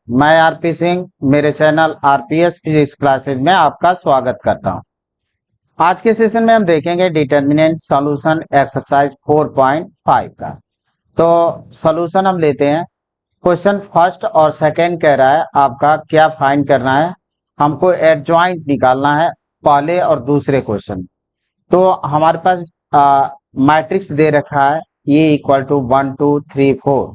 मैं आरपी सिंह मेरे channel RPS physics classes में आपका स्वागत करता हूं। आज के सेशन में हम देखेंगे डिटर्मिनेंट सॉल्यूशन एक्सरसाइज 4.5 का। तो सॉल्यूशन हम लेते हैं। क्वेश्चन फर्स्ट और सेकंड कह रहा है आपका क्या फाइंड करना है, हमको एडजॉइंट निकालना है पहले और दूसरे क्वेश्चन। तो हमारे पास मैट्रिक्स दे रखा है ये इक्वल टू 1 2 3 4।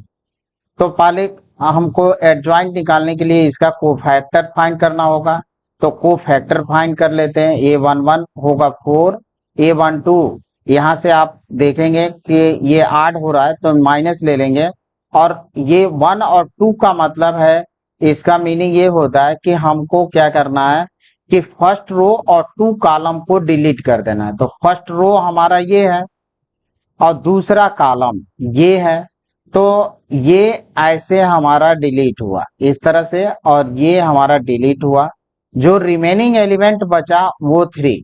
तो पहले हमको एडजॉइंट निकालने के लिए इसका कोफैक्टर फाइंड करना होगा। तो कोफैक्टर फाइंड कर लेते हैं। A11 होगा 4, A12 यहाँ से आप देखेंगे कि ये ऐड हो रहा है तो माइनस ले लेंगे, और ये 1 और 2 का मतलब है, इसका मीनिंग ये होता है कि हमको क्या करना है कि फर्स्ट रो और 2 कॉलम को डिलीट कर देना है। तो फर्स्ट रो हमारा ये है और दूसरा कॉलम ये है, तो ये ऐसे हमारा डिलीट हुआ इस तरह से, और ये हमारा डिलीट हुआ। जो रिमेनिंग एलिमेंट बचा वो 3।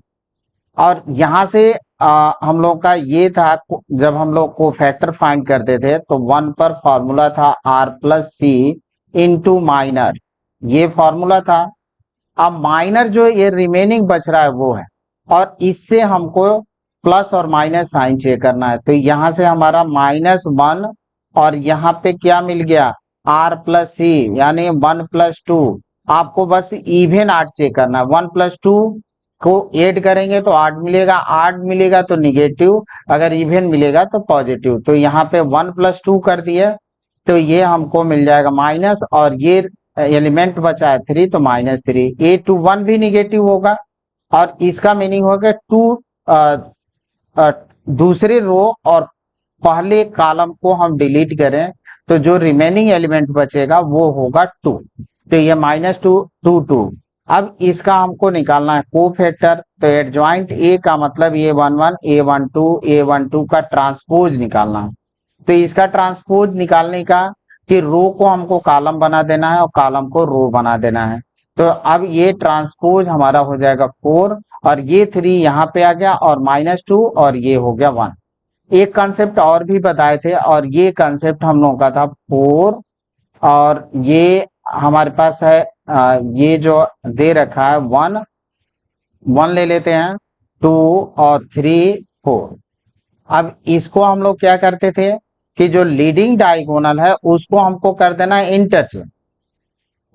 और यहाँ से हम लोग का ये था, जब हम लोग को फैक्टर फाइंड करते थे तो 1 पर फॉर्मूला था R plus C into minor, ये फॉर्मूला था। अब माइनर जो ये रिमेनिंग बच रहा है वो है, और इससे हमको प्लस और माइनस साइन चेक करना है। तो यहाँ से हमारा -1, और यहाँ पे क्या मिल गया आर प्लस सी यानी 1 + 2। आपको बस इवन 8 चेक करना है। 1 + 2 को ऐड करेंगे तो 8 मिलेगा, 8 मिलेगा तो निगेटिव, अगर इवन मिलेगा तो पॉजिटिव। तो यहाँ पे 1 + 2 कर दिए तो ये हमको मिल जाएगा माइनस, और ये एलिमेंट बचा है 3 तो -3। A21 भी निगेटिव होगा, और इसका मीनिंग होगा 2 दूसरे रो और पहले कॉलम को हम डिलीट करें तो जो रिमेनिंग एलिमेंट बचेगा वो होगा 2। तो ये -2 2 2। अब इसका हमको निकालना है कोफैक्टर। तो एडजॉइंट ए का मतलब A11 A12 का ट्रांसपोज निकालना है। तो इसका ट्रांसपोज निकालने का कि रो को हमको कॉलम बना देना है और कॉलम को रो बना देना है। तो अब ये ट्रांसपोज हमारा हो जाएगा 4, और ये 3 यहाँ पे आ गया, और -2, और ये हो गया 1। एक कंसेप्ट और भी बताए थे, और ये कंसेप्ट हम लोगों का था 4, और ये हमारे पास है ये जो दे रखा है 1 1 ले लेते हैं, 2 और 3 4। अब इसको हम लोग क्या करते थे कि जो लीडिंग डायगोनल है उसको हमको कर देना है इंटरचेंज,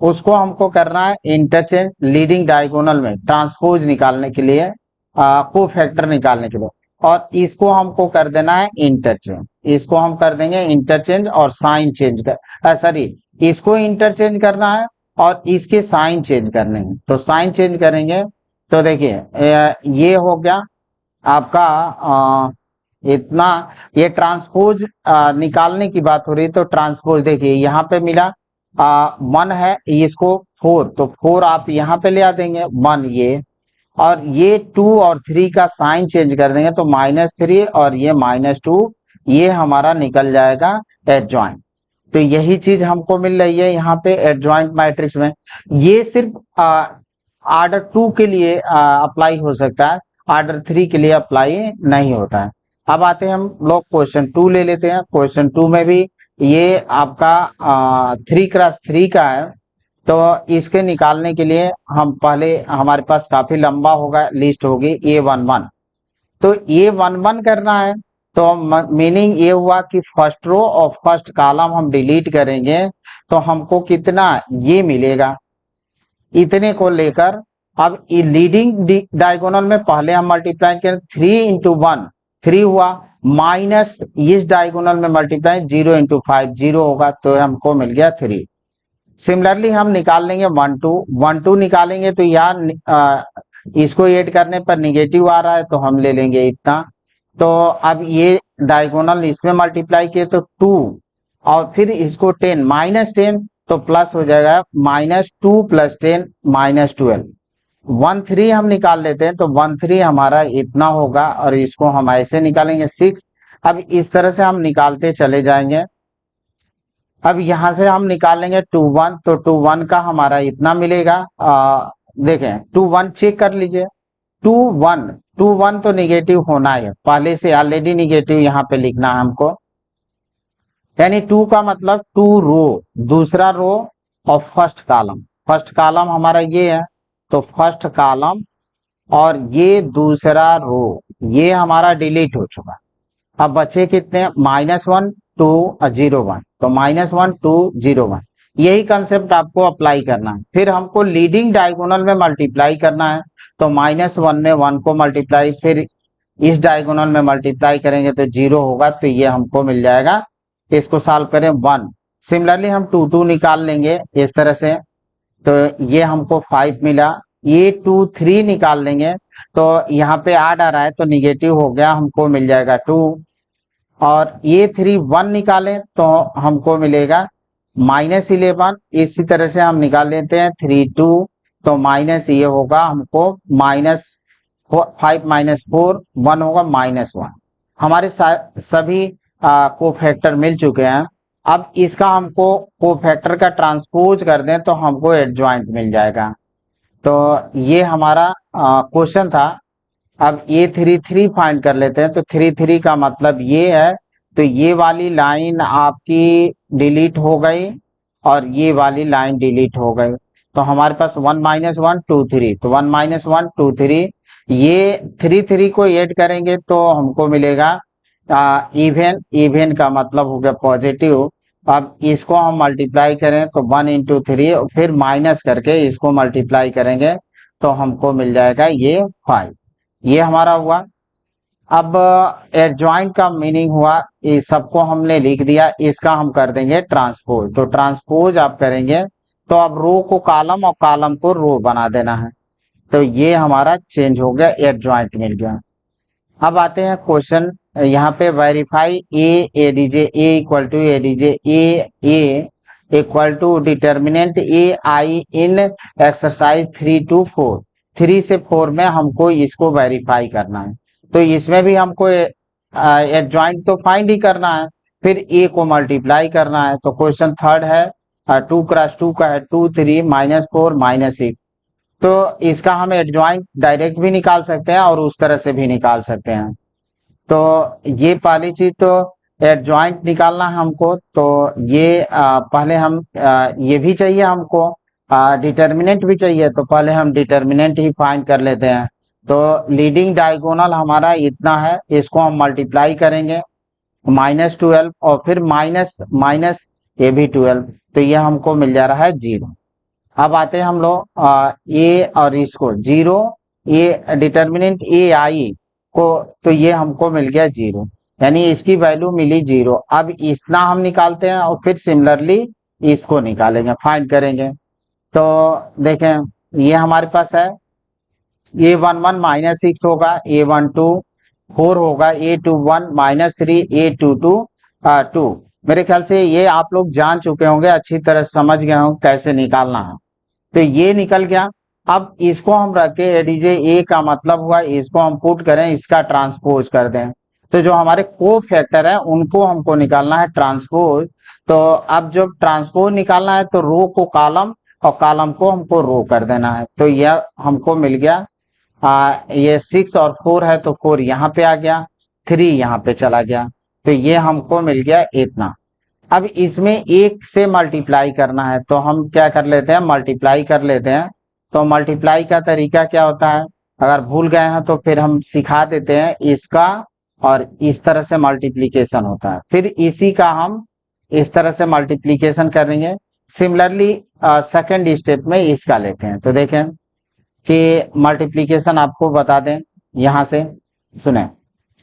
उसको हमको करना है इंटरचेंज लीडिंग डायगोनल में ट्रांसपोज निकालने के लिए, कोफैक्टर निकालने के लिए। और इसको हमको कर देना है इंटरचेंज, इसको हम कर देंगे इंटरचेंज और साइन चेंज कर, सॉरी, इसको इंटरचेंज करना है और इसके साइन चेंज करने हैं। तो साइन चेंज करेंगे तो देखिए ये हो गया आपका इतना। ये ट्रांसपोज निकालने की बात हो रही, तो ट्रांसपोज देखिए यहाँ पे मिला 1 है, इसको 4, तो 4 आप यहाँ पे ले आ देंगे 1 ये, और ये 2 और 3 का साइन चेंज कर देंगे तो -3 और ये -2, ये हमारा निकल जाएगा एडजॉइंट। तो यही चीज हमको मिल रही है यहाँ पे एडजॉइंट मैट्रिक्स में। ये सिर्फ ऑर्डर 2 के लिए अप्लाई हो सकता है, ऑर्डर 3 के लिए अप्लाई नहीं होता है। अब आते हैं हम लोग क्वेश्चन 2 ले लेते हैं। क्वेश्चन 2 में भी ये आपका 3x3 का है। तो इसके निकालने के लिए हम पहले, हमारे पास काफी लंबा होगा, लिस्ट होगी A11। तो A11 करना है, तो मीनिंग ये हुआ कि फर्स्ट रो और फर्स्ट कॉलम हम डिलीट करेंगे तो हमको कितना ये मिलेगा, इतने को लेकर। अब लीडिंग डायगोनल में पहले हम मल्टीप्लाई करें 3 × 1 3 हुआ, माइनस इस डायगोनल में मल्टीप्लाई 0 × 5 0 होगा, तो हमको मिल गया 3। सिमिलरली हम निकाल लेंगे 1 2 1 2 निकालेंगे तो यहाँ इसको ऐड करने पर निगेटिव आ रहा है तो हम ले लेंगे इतना। तो अब ये डायगोनल इसमें मल्टीप्लाई किए तो 2, और फिर इसको 10 -10 तो प्लस हो जाएगा -2 + 10 -12। 1 3 हम निकाल लेते हैं तो 1 3 हमारा इतना होगा, और इसको हम ऐसे निकालेंगे 6। अब इस तरह से हम निकालते चले जाएंगे। अब यहां से हम निकालेंगे 2 1, तो 2 1 का हमारा इतना मिलेगा। देखें 2 1 चेक कर लीजिए, 2 1 2 1 तो निगेटिव होना है, पहले से ऑलरेडी निगेटिव यहाँ पे लिखना है हमको, यानी 2 का मतलब 2 रो, दूसरा रो और फर्स्ट कॉलम हमारा ये है, तो फर्स्ट कॉलम और ये दूसरा रो ये हमारा डिलीट हो चुका। अब बचे कितने, -1 2 0 1, तो -1 2 0 1। यही कंसेप्ट आपको अप्लाई करना है। फिर हमको लीडिंग डायगोनल में मल्टीप्लाई करना है, तो -1 में 1 को मल्टीप्लाई, फिर इस डायगोनल में मल्टीप्लाई करेंगे तो 0 होगा, तो ये हमको मिल जाएगा। इसको सॉल्व करें 1। सिमिलरली हम 2 निकाल लेंगे इस तरह से, तो ये हमको 5 मिला। ये 2 3 निकाल लेंगे, तो यहाँ पे ऐड आ रहा है तो निगेटिव हो गया, हमको मिल जाएगा 2। और ये 3 1 निकालें तो हमको मिलेगा -11। इसी तरह से हम निकाल लेते हैं 3 2, तो माइनस ये होगा हमको -5 -4 1 होगा -1। हमारे सभी कोफैक्टर मिल चुके हैं। अब इसका हमको कोफैक्टर का ट्रांसपोज कर दें तो हमको एडजॉइंट मिल जाएगा। तो ये हमारा क्वेश्चन था। अब ये 3 3 फाइंड कर लेते हैं, तो 3 3 का मतलब ये है, तो ये वाली लाइन आपकी डिलीट हो गई और ये वाली लाइन डिलीट हो गई, तो हमारे पास 1 -1 2 3, तो 1 -1 2 3, ये 3 3 को ऐड करेंगे तो हमको मिलेगा इवन का मतलब हो गया पॉजिटिव। अब इसको हम मल्टीप्लाई करें तो 1 × 3, फिर माइनस करके इसको मल्टीप्लाई करेंगे तो हमको मिल जाएगा ये 5। ये हमारा हुआ। अब एडजॉइंट का मीनिंग हुआ, इस सबको हमने लिख दिया, इसका हम कर देंगे ट्रांसपोज। तो ट्रांसपोज आप करेंगे तो अब रो को कॉलम और कॉलम को रो बना देना है, तो ये हमारा चेंज हो गया, एडजॉइंट मिल गया। अब आते हैं क्वेश्चन, यहाँ पे verify adj A equal to determinant A I in exercise 3 to 4। 3 से 4 में हमको इसको वेरीफाई करना है, तो इसमें भी हमको एडजॉइंट तो फाइंड ही करना है, फिर ए को मल्टीप्लाई करना है। तो क्वेश्चन थर्ड है, 2 × 2 का है 2 3 -4 -6। तो इसका हम एडजॉइंट डायरेक्ट भी निकाल सकते हैं और उस तरह से भी निकाल सकते हैं। तो ये पहली चीज, तो एडजॉइंट निकालना है हमको, तो ये पहले हम ये भी चाहिए हमको, डिटर्मिनेंट भी चाहिए, तो पहले हम डिटर्मिनेंट ही फाइंड कर लेते हैं। तो लीडिंग डायगोनल हमारा इतना है, इसको हम मल्टीप्लाई करेंगे -12 और फिर माइनस माइनस ये भी 12, तो ये हमको मिल जा रहा है 0। अब आते हैं हम लोग ए और इसको 0, ये डिटर्मिनेंट ए आई को, तो ये हमको मिल गया 0, यानी इसकी वैल्यू मिली 0। अब इतना हम निकालते हैं और फिर सिमिलरली इसको निकालेंगे, फाइंड करेंगे। तो देखें ये हमारे पास है, A11 -6 होगा, A12 4 होगा, A21 -3, A22 2। मेरे ख्याल से ये आप लोग जान चुके होंगे, अच्छी तरह समझ गए होंगे कैसे निकालना है। तो ये निकल गया। अब इसको हम रख के एडीजे ए का मतलब हुआ, इसको हम पुट करें, इसका ट्रांसपोज कर दें, तो जो हमारे को फैक्टर है उनको हमको निकालना है ट्रांसपोज। तो अब जब ट्रांसपोज निकालना है तो रो को कॉलम और कॉलम को हमको रो कर देना है, तो यह हमको मिल गया। ये 6 और 4 है, तो 4 यहाँ पे आ गया, 3 यहाँ पे चला गया, तो ये हमको मिल गया इतना। अब इसमें एक से मल्टीप्लाई करना है, तो हम क्या कर लेते हैं, मल्टीप्लाई कर लेते हैं। तो मल्टीप्लाई का तरीका क्या होता है, अगर भूल गए हैं तो फिर हम सिखा देते हैं, इसका और इस तरह से मल्टीप्लीकेशन होता है, फिर इसी का हम इस तरह से मल्टीप्लीकेशन करेंगे। सिमिलरली सेकेंड स्टेप में इसका लेते हैं, तो देखें कि मल्टीप्लीकेशन आपको बता दें, यहां से सुने,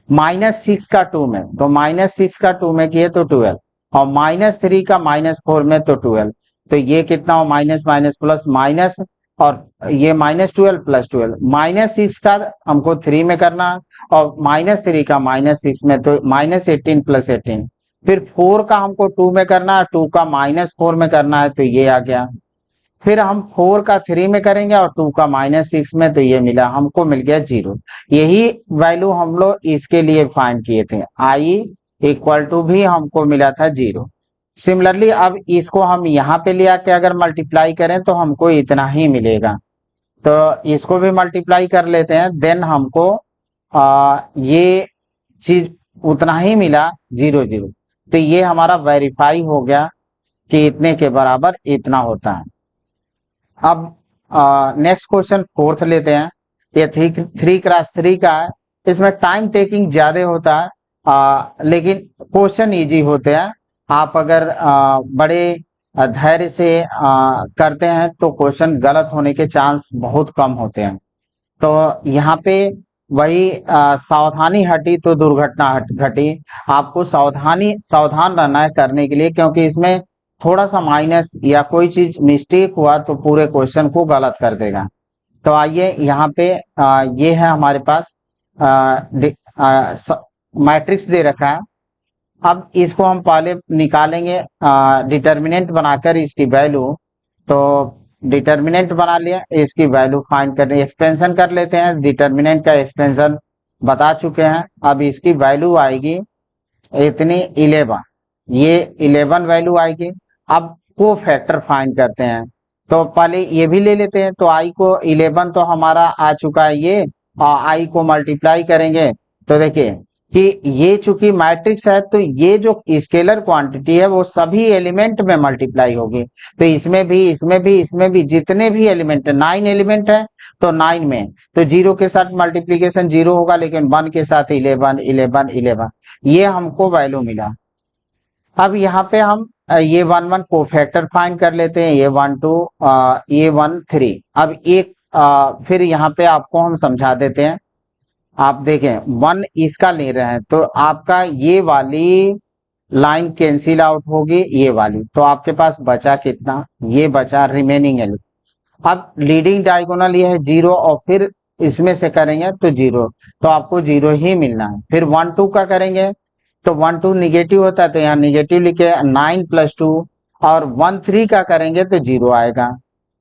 -6 का 2 में, तो -6 का 2 में किए तो 12, और -3 का -4 में तो 12, तो ये कितना हो, माइनस माइनस प्लस माइनस, और ये -12 + 12, -6 का हमको 3 में करना है और -3 का -6 में, तो -18 + 18, फिर 4 का हमको 2 में करना है, 2 का -4 में करना है, तो ये आ गया। फिर हम 4 का 3 में करेंगे और 2 का -6 में, तो ये मिला, हमको मिल गया 0। यही वैल्यू हम लोग इसके लिए फाइंड किए थे, आई इक्वल टू भी हमको मिला था 0। सिमिलरली अब इसको हम यहाँ पे ले आके अगर मल्टीप्लाई करें तो हमको इतना ही मिलेगा, तो इसको भी मल्टीप्लाई कर लेते हैं, देन हमको ये चीज उतना ही मिला 0 0। तो ये हमारा वेरीफाई हो गया कि इतने के बराबर इतना होता है। अब नेक्स्ट क्वेश्चन फोर्थ लेते हैं। ये 3x3 का है। इसमें टाइम टेकिंग ज्यादा होता है, लेकिन क्वेश्चन इजी होते हैं। आप अगर बड़े धैर्य से करते हैं तो क्वेश्चन गलत होने के चांस बहुत कम होते हैं। तो यहाँ पे वही सावधानी हटी तो दुर्घटना घटी। आपको सावधान रहना है करने के लिए, क्योंकि इसमें थोड़ा सा माइनस या कोई चीज मिस्टेक हुआ तो पूरे क्वेश्चन को गलत कर देगा। तो आइए यहाँ पे ये है हमारे पास मैट्रिक्स दे रखा है। अब इसको हम पहले निकालेंगे डिटर्मिनेंट बनाकर इसकी वैल्यू। तो डिटर्मिनेंट बना लिया, इसकी वैल्यू फाइंड करनी, एक्सपेंशन कर लेते हैं। डिटर्मिनेंट का एक्सपेंशन बता चुके हैं। अब इसकी वैल्यू आएगी इतनी 11, ये 11 वैल्यू आएगी। अब को फैक्टर फाइंड करते हैं, तो पहले ये भी ले लेते हैं। तो आई को 11 तो हमारा आ चुका है ये, और आई को मल्टीप्लाई करेंगे तो देखिए कि ये चूंकि मैट्रिक्स है तो ये जो स्केलर क्वांटिटी है वो सभी एलिमेंट में मल्टीप्लाई होगी। तो इसमें भी जितने भी एलिमेंट है, 9 एलिमेंट है तो 9 में, तो 0 के साथ मल्टीप्लीकेशन 0 होगा, लेकिन 1 के साथ 11 11 11, ये हमको वैल्यू मिला। अब यहाँ पे हम ये 1 1 को फैक्टर फाइंड कर लेते हैं, ये 1 2 ये 1 3। अब एक फिर यहाँ पे आपको हम समझा देते हैं। आप देखें 1 इसका ले रहे हैं तो आपका ये वाली लाइन कैंसिल आउट होगी, ये वाली, तो आपके पास बचा कितना, ये बचा रिमेनिंग एलिमेंट। अब लीडिंग डायगोनल ये है 0, और फिर इसमें से करेंगे तो 0, तो आपको 0 ही मिलना है। फिर 1 2 का करेंगे तो 1 2 निगेटिव होता है, तो यहाँ निगेटिव लिखे 9 + 2, और 1 3 का करेंगे तो 0 आएगा।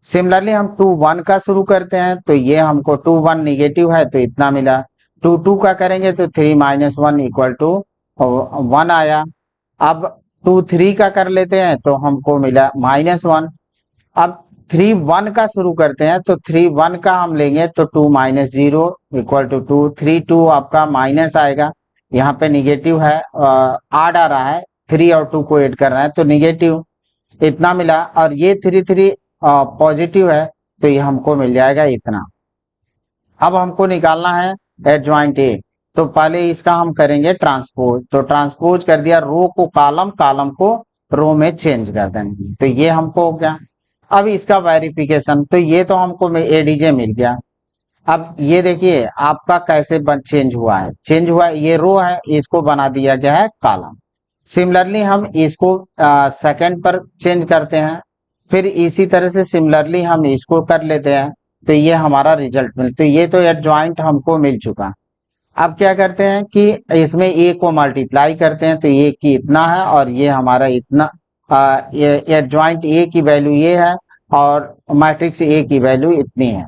सिमिलरली हम 2 1 का शुरू करते हैं, तो ये हमको 2 1 निगेटिव है तो इतना मिला। 2 2 का करेंगे तो 3 - 1 = 1 आया। अब 2 3 का कर लेते हैं तो हमको मिला -1। अब 3 1 का शुरू करते हैं, तो 3 1 का हम लेंगे तो 2 - 0 = 2। 3 2 आपका माइनस आएगा, यहाँ पे निगेटिव है, आड आ रहा है, 3 और 2 को ऐड कर रहा है तो निगेटिव इतना मिला। और ये 3 3 पॉजिटिव है तो ये हमको मिल जाएगा इतना। अब हमको निकालना है एडजॉइंट ए, तो पहले इसका हम करेंगे ट्रांसपोज। तो ट्रांसपोज कर दिया, रो को कॉलम, कॉलम को रो में चेंज कर देंगे, तो ये हमको हो गया। अब इसका वेरिफिकेशन, तो ये तो हमको एडीजे मिल गया। अब ये देखिए आपका कैसे चेंज हुआ है, ये रो है, इसको बना दिया गया है कॉलम। सिमिलरली हम इसको सेकंड पर चेंज करते हैं, फिर इसी तरह से सिमिलरली हम इसको कर लेते हैं, तो ये हमारा रिजल्ट तो ये तो एडजॉइंट हमको मिल चुका। अब क्या करते हैं कि इसमें ए को मल्टीप्लाई करते हैं, तो ये की इतना है और ये हमारा इतना, ये एडजॉइंट ए की वैल्यू ये है और मैट्रिक्स ए की वैल्यू इतनी है।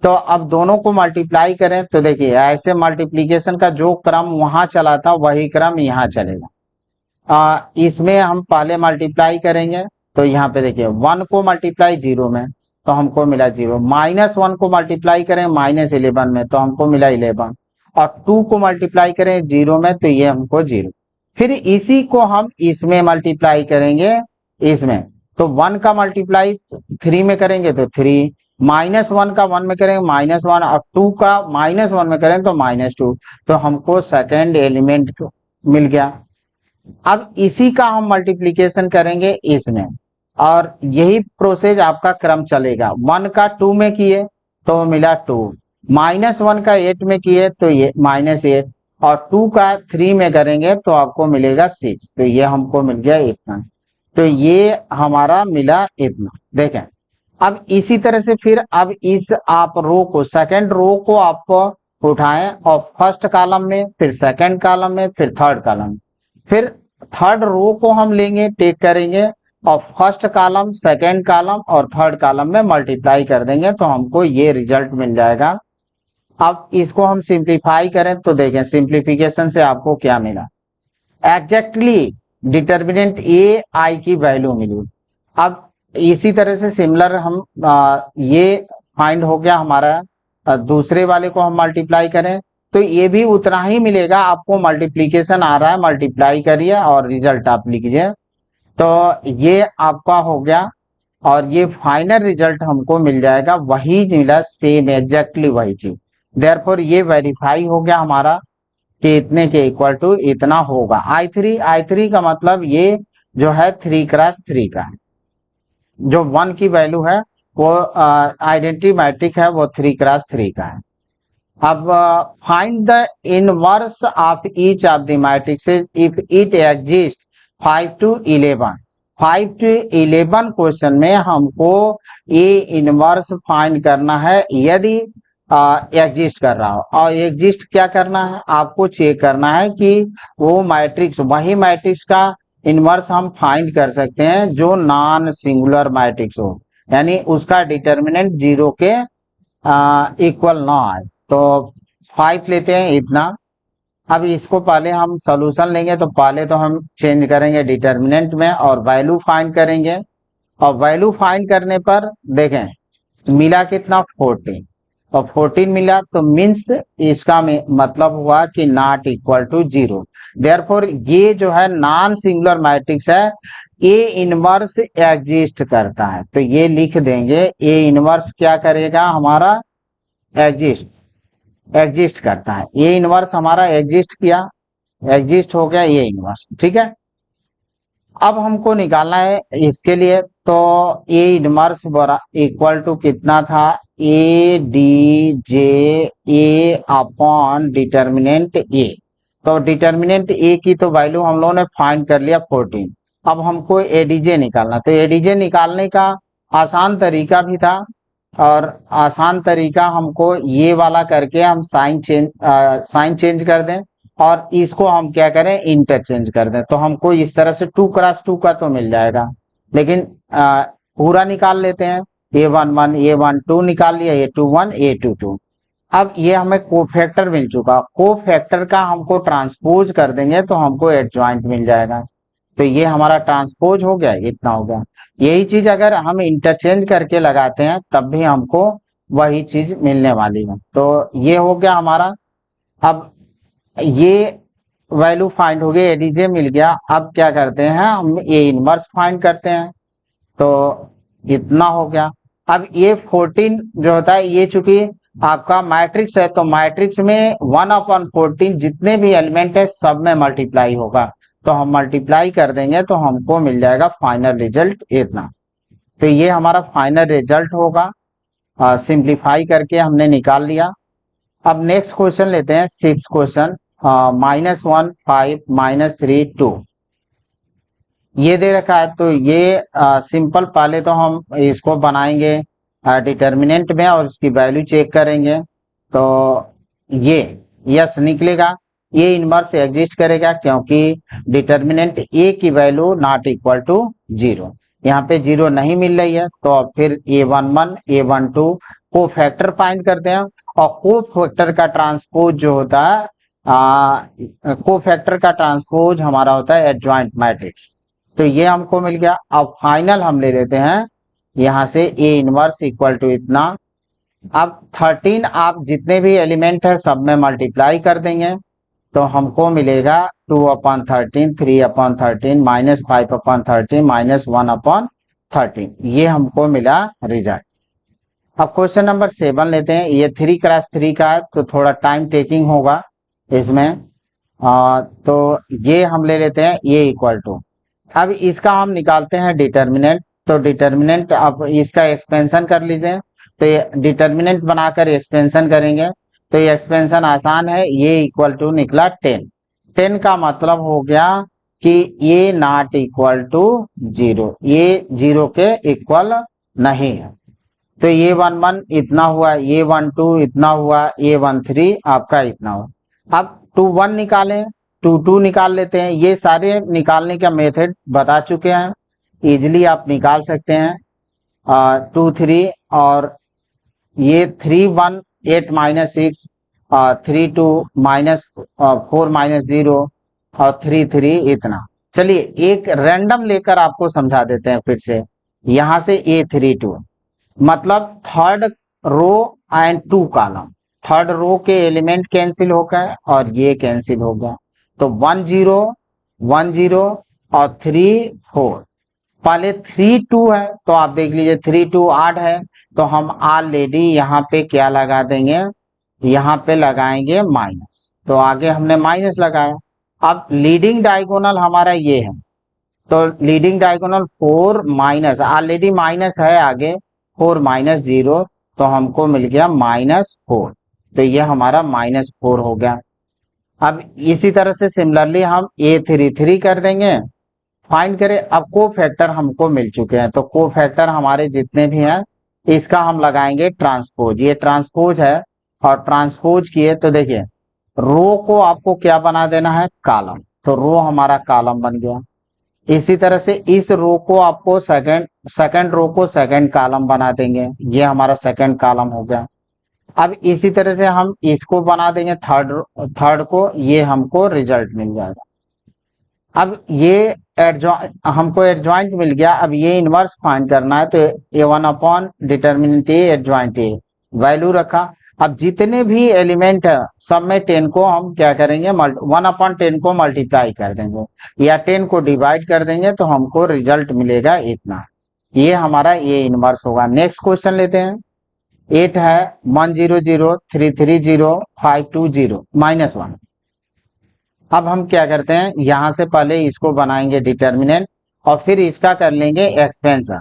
तो अब दोनों को मल्टीप्लाई करें तो देखिए ऐसे मल्टीप्लीकेशन का जो क्रम वहां चला था वही क्रम यहाँ चलेगा। इसमें हम पहले मल्टीप्लाई करेंगे, तो यहाँ पे देखिए 1 को मल्टीप्लाई 0 में तो हमको मिला 0, -1 को मल्टीप्लाई करें -11 में तो हमको मिला 11, और 2 को मल्टीप्लाई करें 0 में तो ये हमको 0। फिर इसी को हम इसमें मल्टीप्लाई करेंगे, इसमें तो 1 का मल्टीप्लाई 3 में करेंगे तो 3, -1 का 1 में करेंगे -1, और 2 का -1 में करें तो -2, तो हमको सेकेंड एलिमेंट मिल गया। अब इसी का हम मल्टीप्लीकेशन करेंगे इसमें, और यही प्रोसेस आपका क्रम चलेगा। 1 का 2 में किए तो मिला 2, -1 का 8 में किए तो ये -8, और 2 का 3 में करेंगे तो आपको मिलेगा 6, तो ये हमको मिल गया इतना। तो ये हमारा मिला इतना। देखें अब इसी तरह से फिर अब इस आप रो को, सेकंड रो को आप उठाएं और फर्स्ट कॉलम में, फिर सेकंड कॉलम में, फिर थर्ड कॉलम में, फिर थर्ड रो को हम लेंगे, टेक करेंगे और फर्स्ट कॉलम, सेकंड कॉलम और थर्ड कॉलम में मल्टीप्लाई कर देंगे तो हमको ये रिजल्ट मिल जाएगा। अब इसको हम सिंप्लीफाई करें तो देखें सिंप्लीफिकेशन से आपको क्या मिला, एग्जैक्टली डिटर्मिनेंट ए आई की वैल्यू मिली। अब इसी तरह से सिमिलर हम ये फाइंड हो गया हमारा, दूसरे वाले को हम मल्टीप्लाई करें तो ये भी उतना ही मिलेगा। आपको मल्टीप्लीकेशन आ रहा है, मल्टीप्लाई करिए और रिजल्ट आप लिखिए। तो ये आपका हो गया और ये फाइनल रिजल्ट हमको मिल जाएगा, वही मिला सेम एग्जैक्टली वही चीज। देयरफॉर ये वेरीफाई हो गया हमारा कि इतने के इक्वल टू इतना होगा। आई थ्री का मतलब ये जो है 3x3 का है, जो 1 की वैल्यू है वो आइडेंटिटी मैट्रिक है, वो 3x3 का है। अब find the inverse of each of the matrixes if it exist 5 to 11। 5 to 11 question में हमको ये इनवर्स फाइंड करना है यदि एग्जिस्ट कर रहा हो। और एग्जिस्ट क्या करना है, आपको चेक करना है कि वो मैट्रिक्स, वही मैट्रिक्स का इनवर्स हम फाइंड कर सकते हैं जो नॉन सिंगुलर मैट्रिक्स हो, यानी उसका डिटर्मिनेंट 0 के इक्वल ना आए। तो 5 लेते हैं इतना। अब इसको पहले हम सॉल्यूशन लेंगे, तो पहले तो हम चेंज करेंगे डिटर्मिनेंट में और वैल्यू फाइंड करेंगे। और वैल्यू फाइंड करने पर देखें मिला कितना 14, और 14 मिला तो मीन्स इसका मतलब हुआ कि नॉट इक्वल टू 0। देयरफॉर ये जो है नॉन सिंगुलर मैट्रिक्स है, ए इनवर्स एग्जिस्ट करता है। तो ये लिख देंगे ए इनवर्स क्या करेगा हमारा, एग्जिस्ट करता है। ए इनवर्स हमारा एग्जिस्ट किया, एग्जिस्ट हो गया ए इनवर्स, ठीक है। अब हमको निकालना है इसके लिए, तो ए इनवर्स इक्वल टू कितना था, A D J A upon determinant A. तो डिटर्मिनेंट ए की तो वैल्यू हम लोगों ने फाइंड कर लिया 14। अब हमको एडीजे निकालना, तो एडीजे निकालने का आसान तरीका भी था, और आसान तरीका हमको ये वाला करके हम साइन चेंज कर दें और इसको हम क्या करें इंटरचेंज कर दें, तो हमको इस तरह से 2x2 का तो मिल जाएगा। लेकिन पूरा निकाल लेते हैं, a11 a12 निकाल लिया, a21 a22। अब ये हमें कोफैक्टर मिल चुका, कोफैक्टर का हमको ट्रांसपोज कर देंगे तो हमको एडजॉइंट मिल जाएगा। तो ये हमारा ट्रांसपोज हो गया, इतना हो गया। यही चीज अगर हम इंटरचेंज करके लगाते हैं तब भी हमको वही चीज मिलने वाली है। तो ये हो गया हमारा। अब ये वैल्यू फाइंड हो गई, एडीजे मिल गया। अब क्या करते हैं, हम ए इनवर्स फाइंड करते हैं। तो इतना हो गया। अब ये 14 जो होता है, ये चूंकि आपका मैट्रिक्स है, तो मैट्रिक्स में 1/14 जितने भी एलिमेंट है सब में मल्टीप्लाई होगा। तो हम मल्टीप्लाई कर देंगे तो हमको मिल जाएगा फाइनल रिजल्ट इतना। तो ये हमारा फाइनल रिजल्ट होगा, सिंप्लीफाई करके हमने निकाल लिया। अब नेक्स्ट क्वेश्चन लेते हैं, 6 क्वेश्चन। -1 5 -3 2 ये दे रखा है। तो ये सिंपल, पहले तो हम इसको बनाएंगे डिटर्मिनेंट में और उसकी वैल्यू चेक करेंगे। तो ये यस निकलेगा, ए इनवर्स एग्जिस्ट करेगा क्योंकि डिटर्मिनेंट ए की वैल्यू नॉट इक्वल टू 0। यहाँ पे 0 नहीं मिल रही है, तो फिर a11 a12 को फैक्टर फाइंड करते हैं। और को फैक्टर का ट्रांसपोज जो होता है, को फैक्टर का ट्रांसपोज हमारा होता है एडजॉइंट मैट्रिक्स। तो ये हमको मिल गया। अब फाइनल हम ले लेते हैं यहाँ से ए इनवर्स इक्वल टू इतना। अब 13 आप जितने भी एलिमेंट है सब में मल्टीप्लाई कर देंगे तो हमको मिलेगा 2/13 3/13 -5/13 -1/13। ये हमको मिला रिजल्ट। अब क्वेश्चन नंबर 7 लेते हैं। ये 3x3 का है तो थोड़ा टाइम टेकिंग होगा इसमें। तो ये हम ले लेते हैं ए इक्वल टू। अब इसका हम निकालते हैं डिटर्मिनेंट। तो डिटर्मिनेंट, अब इसका एक्सपेंशन कर लीजिए। तो ये डिटर्मिनेंट बनाकर एक्सपेंशन करेंगे तो ये एक्सपेंशन आसान है। ये इक्वल टू निकला 10। 10 का मतलब हो गया कि ये नॉट इक्वल टू 0, ये 0 के इक्वल नहीं है। तो ये 11 इतना हुआ, ये 12 इतना हुआ, ये 13 आपका इतना हुआ। अब 21 निकालें, 22 निकाल लेते हैं। ये सारे निकालने का मेथड बता चुके हैं, इजिली आप निकाल सकते हैं। 2 3 और ये 3 1 8 -6 3 2 -4 -0 और 3 3 इतना। चलिए एक रैंडम लेकर आपको समझा देते हैं फिर से। यहां से A32 मतलब third row and 2 column, third row के एलिमेंट कैंसिल हो गए और ये कैंसिल हो गया। तो 1 0 1 0 और 3 4 पहले 3 2 है तो आप देख लीजिए 3 2 8 है, तो हम ऑलरेडी यहाँ पे क्या लगा देंगे, यहाँ पे लगाएंगे माइनस, तो आगे हमने माइनस लगाया। अब लीडिंग डायगोनल हमारा ये है, तो leading diagonal 4 minus, already minus है आगे, 4 माइनस 0, तो हमको मिल गया -4, तो ये हमारा -4 हो गया। अब इसी तरह से सिमिलरली हम A33 कर देंगे, फाइंड करें। अब को फैक्टर हमको मिल चुके हैं, तो को फैक्टर हमारे जितने भी हैं इसका हम लगाएंगे ट्रांसपोज, ये ट्रांसपोज है, और ट्रांसपोज किए तो देखिए रो को आपको क्या बना देना है, कॉलम, तो रो हमारा कॉलम बन गया। इसी तरह से इस रो को आपको सेकंड रो को सेकंड कॉलम बना देंगे, ये हमारा सेकंड कॉलम हो गया। अब इसी तरह से हम इसको बना देंगे थर्ड को, ये हमको रिजल्ट मिल जाएगा। अब ये हमको एडजॉइंट मिल गया, अब ये इनवर्स फाइंड करना है, तो A1 upon determinant A adjoint A value रखा। अब जितने भी एलिमेंट है सब में 10 को हम क्या करेंगे, 1/10 को मल्टीप्लाई कर देंगे या 10 को डिवाइड कर देंगे, तो हमको रिजल्ट मिलेगा इतना। ये हमारा ये इनवर्स होगा। नेक्स्ट क्वेश्चन लेते हैं। 8 है 1 0 0 3 3 0 5 2 0 -1। अब हम क्या करते हैं, यहां से पहले इसको बनाएंगे डिटर्मिनेंट और फिर इसका कर लेंगे एक्सपेंशन,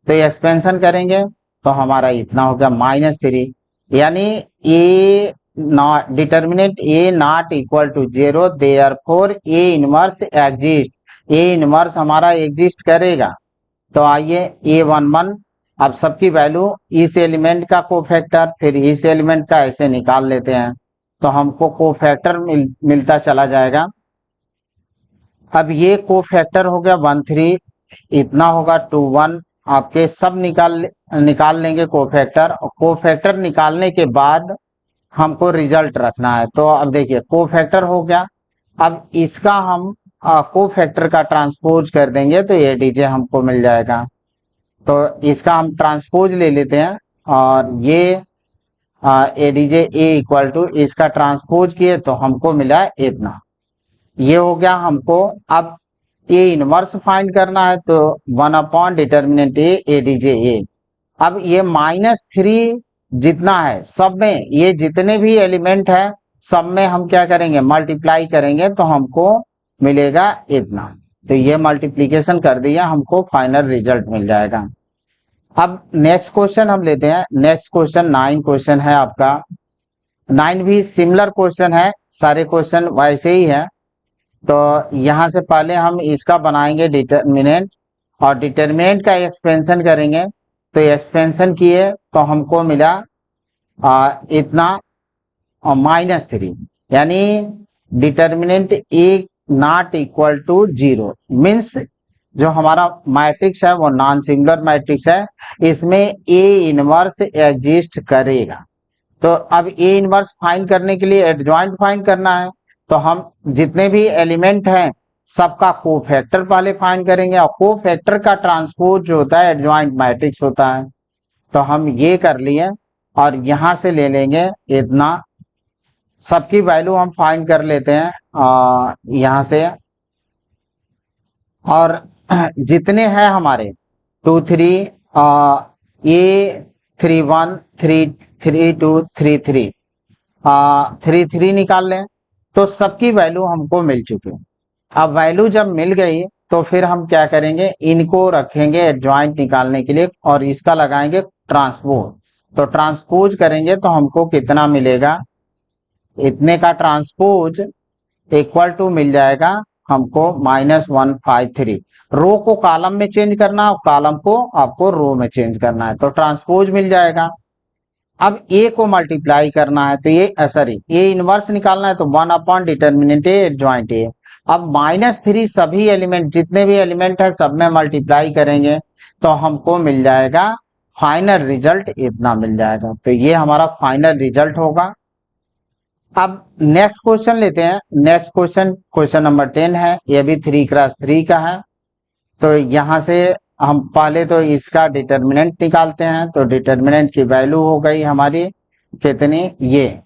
तो एक्सपेंशन करेंगे तो हमारा इतना हो गया -3, यानी A not determinant A not equal to 0, therefore A inverse exist, A inverse हमारा एग्जिस्ट करेगा। तो आइए A11, अब सबकी वैल्यू इस एलिमेंट का कोफैक्टर फिर इस एलिमेंट का ऐसे निकाल लेते हैं, तो हमको कोफैक्टर मिलता चला जाएगा। अब ये कोफैक्टर हो गया 1 3, इतना होगा 2 1, आपके सब निकाल लेंगे कोफैक्टर, और कोफैक्टर निकालने के बाद हमको रिजल्ट रखना है। तो अब देखिए कोफैक्टर हो गया, अब इसका हम कोफैक्टर का ट्रांसपोज कर देंगे तो ADJ हमको मिल जाएगा। तो इसका हम ट्रांसपोज ले लेते हैं, और ये ADJ A इक्वल टू इसका ट्रांसपोज किए तो हमको मिला इतना, ये हो गया हमको। अब ए इनवर्स फाइंड करना है, तो 1 डिटर्मिनेंट ए ADJ A। अब ये -3 जितना है सब में, ये जितने भी एलिमेंट है सब में हम क्या करेंगे, मल्टीप्लाई करेंगे, तो हमको मिलेगा इतना। तो ये मल्टीप्लीकेशन कर दिया, हमको फाइनल रिजल्ट मिल जाएगा। अब नेक्स्ट क्वेश्चन हम लेते हैं। नेक्स्ट क्वेश्चन 9 क्वेश्चन है आपका। 9 भी सिमिलर क्वेश्चन है, सारे क्वेश्चन वैसे ही है। तो यहां से पहले हम इसका बनाएंगे डिटर्मिनेंट, और डिटर्मिनेंट का एक्सपेंशन करेंगे, तो एक्सपेंशन किए तो हमको मिला इतना -3, यानी determinant A not equal to 0, means जो हमारा मैट्रिक्स है वो नॉन सिंगुलर मैट्रिक्स है, इसमें ए इनवर्स एग्जिस्ट करेगा। तो अब ए इनवर्स फाइंड करने के लिए एडजॉइंट फाइंड करना है, तो हम जितने भी एलिमेंट हैं सबका कोफैक्टर पहले फाइंड करेंगे, और कोफैक्टर का ट्रांसपोज जो होता है एडजॉइंट मैट्रिक्स होता है। तो हम ये कर लिए, और यहां से ले लेंगे इतना, सबकी वैल्यू हम फाइंड कर लेते हैं यहां से, और जितने हैं हमारे 2 3 A 3 1 3 3 2 3 3 3 3 निकाल लें, तो सबकी वैल्यू हमको मिल चुकी है। अब वैल्यू जब मिल गई तो फिर हम क्या करेंगे, इनको रखेंगे एडजॉइंट निकालने के लिए, और इसका लगाएंगे ट्रांसपोज। तो ट्रांसपोज करेंगे तो हमको कितना मिलेगा, इतने का ट्रांसपोज इक्वल टू मिल जाएगा हमको -153। रो को कॉलम में चेंज करना और कॉलम को आपको रो में चेंज करना है, तो ट्रांसपोज मिल जाएगा। अब ए को मल्टीप्लाई करना है, तो ये सॉरी ए इनवर्स निकालना है, तो 1 डिटर्मिनेंट ए एडजॉइंट ए। अब -3 सभी एलिमेंट जितने भी एलिमेंट है सब में मल्टीप्लाई करेंगे, तो हमको मिल जाएगा फाइनल रिजल्ट इतना मिल जाएगा। तो ये हमारा फाइनल रिजल्ट होगा। अब नेक्स्ट क्वेश्चन लेते हैं। नेक्स्ट क्वेश्चन नंबर 10 है, ये भी 3x3 का है। तो यहां से हम पहले तो इसका डिटर्मिनेंट निकालते हैं, तो डिटर्मिनेंट की वैल्यू हो गई हमारी कितनी, ये।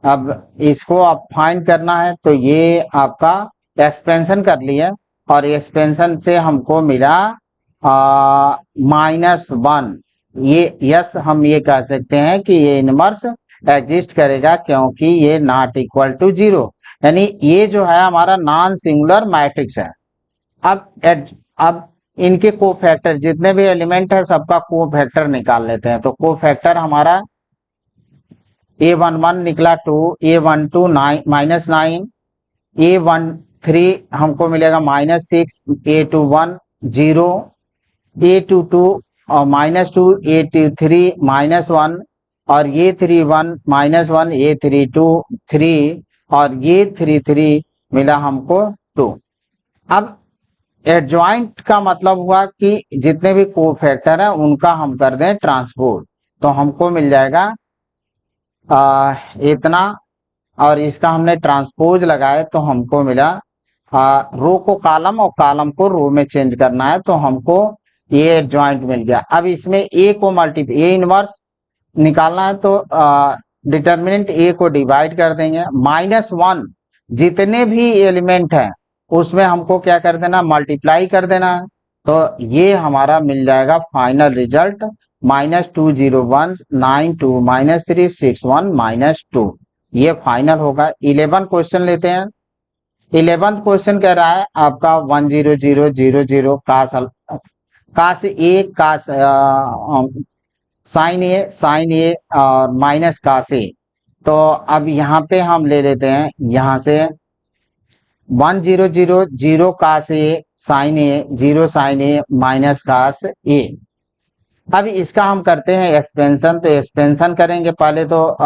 अब इसको आप फाइंड करना है, तो ये आपका एक्सपेंशन कर लिया, और एक्सपेंशन से हमको मिला -1। ये यस हम ये कह सकते हैं कि ये इनवर्स एग्जिस्ट करेगा क्योंकि ये नॉट इक्वल टू 0, यानी ये जो है हमारा नॉन सिंगुलर मैट्रिक्स है। अब इनके कोफैक्टर जितने भी एलिमेंट है सबका कोफैक्टर निकाल लेते हैं। तो कोफैक्टर हमारा A11 निकला 2, A12 -9, A13 हमको मिलेगा -6, A21 0, A22 और -2, A23 -1 और ये 31 -1, A32 3 और ये 33 मिला हमको 2। अब एडजॉइंट का मतलब हुआ कि जितने भी कोफैक्टर है उनका हम कर दें ट्रांसपोज, तो हमको मिल जाएगा इतना, और इसका हमने ट्रांसपोज लगाए तो हमको मिला रो को कॉलम और कॉलम को रो में चेंज करना है, तो हमको ये एडजॉइंट मिल गया। अब इसमें ए को ए इनवर्स निकालना है तो डिटर्मिनेंट ए को डिवाइड कर देंगे, -1 जितने भी एलिमेंट हैं उसमें हमको क्या कर देना, मल्टीप्लाई कर देना है। तो ये हमारा मिल जाएगा फाइनल रिजल्ट -20192 -361 -2, ये फाइनल होगा। 11 क्वेश्चन लेते हैं। 11th क्वेश्चन कह रहा है आपका 10000 कास ए कास साइन ए और माइनस कास ए। तो अब यहाँ पे हम ले लेते हैं यहाँ से 1000 कास ए साइन ए 0 साइन ए माइनस कास ए। अब इसका हम करते हैं एक्सपेंशन, तो एक्सपेंशन करेंगे पहले तो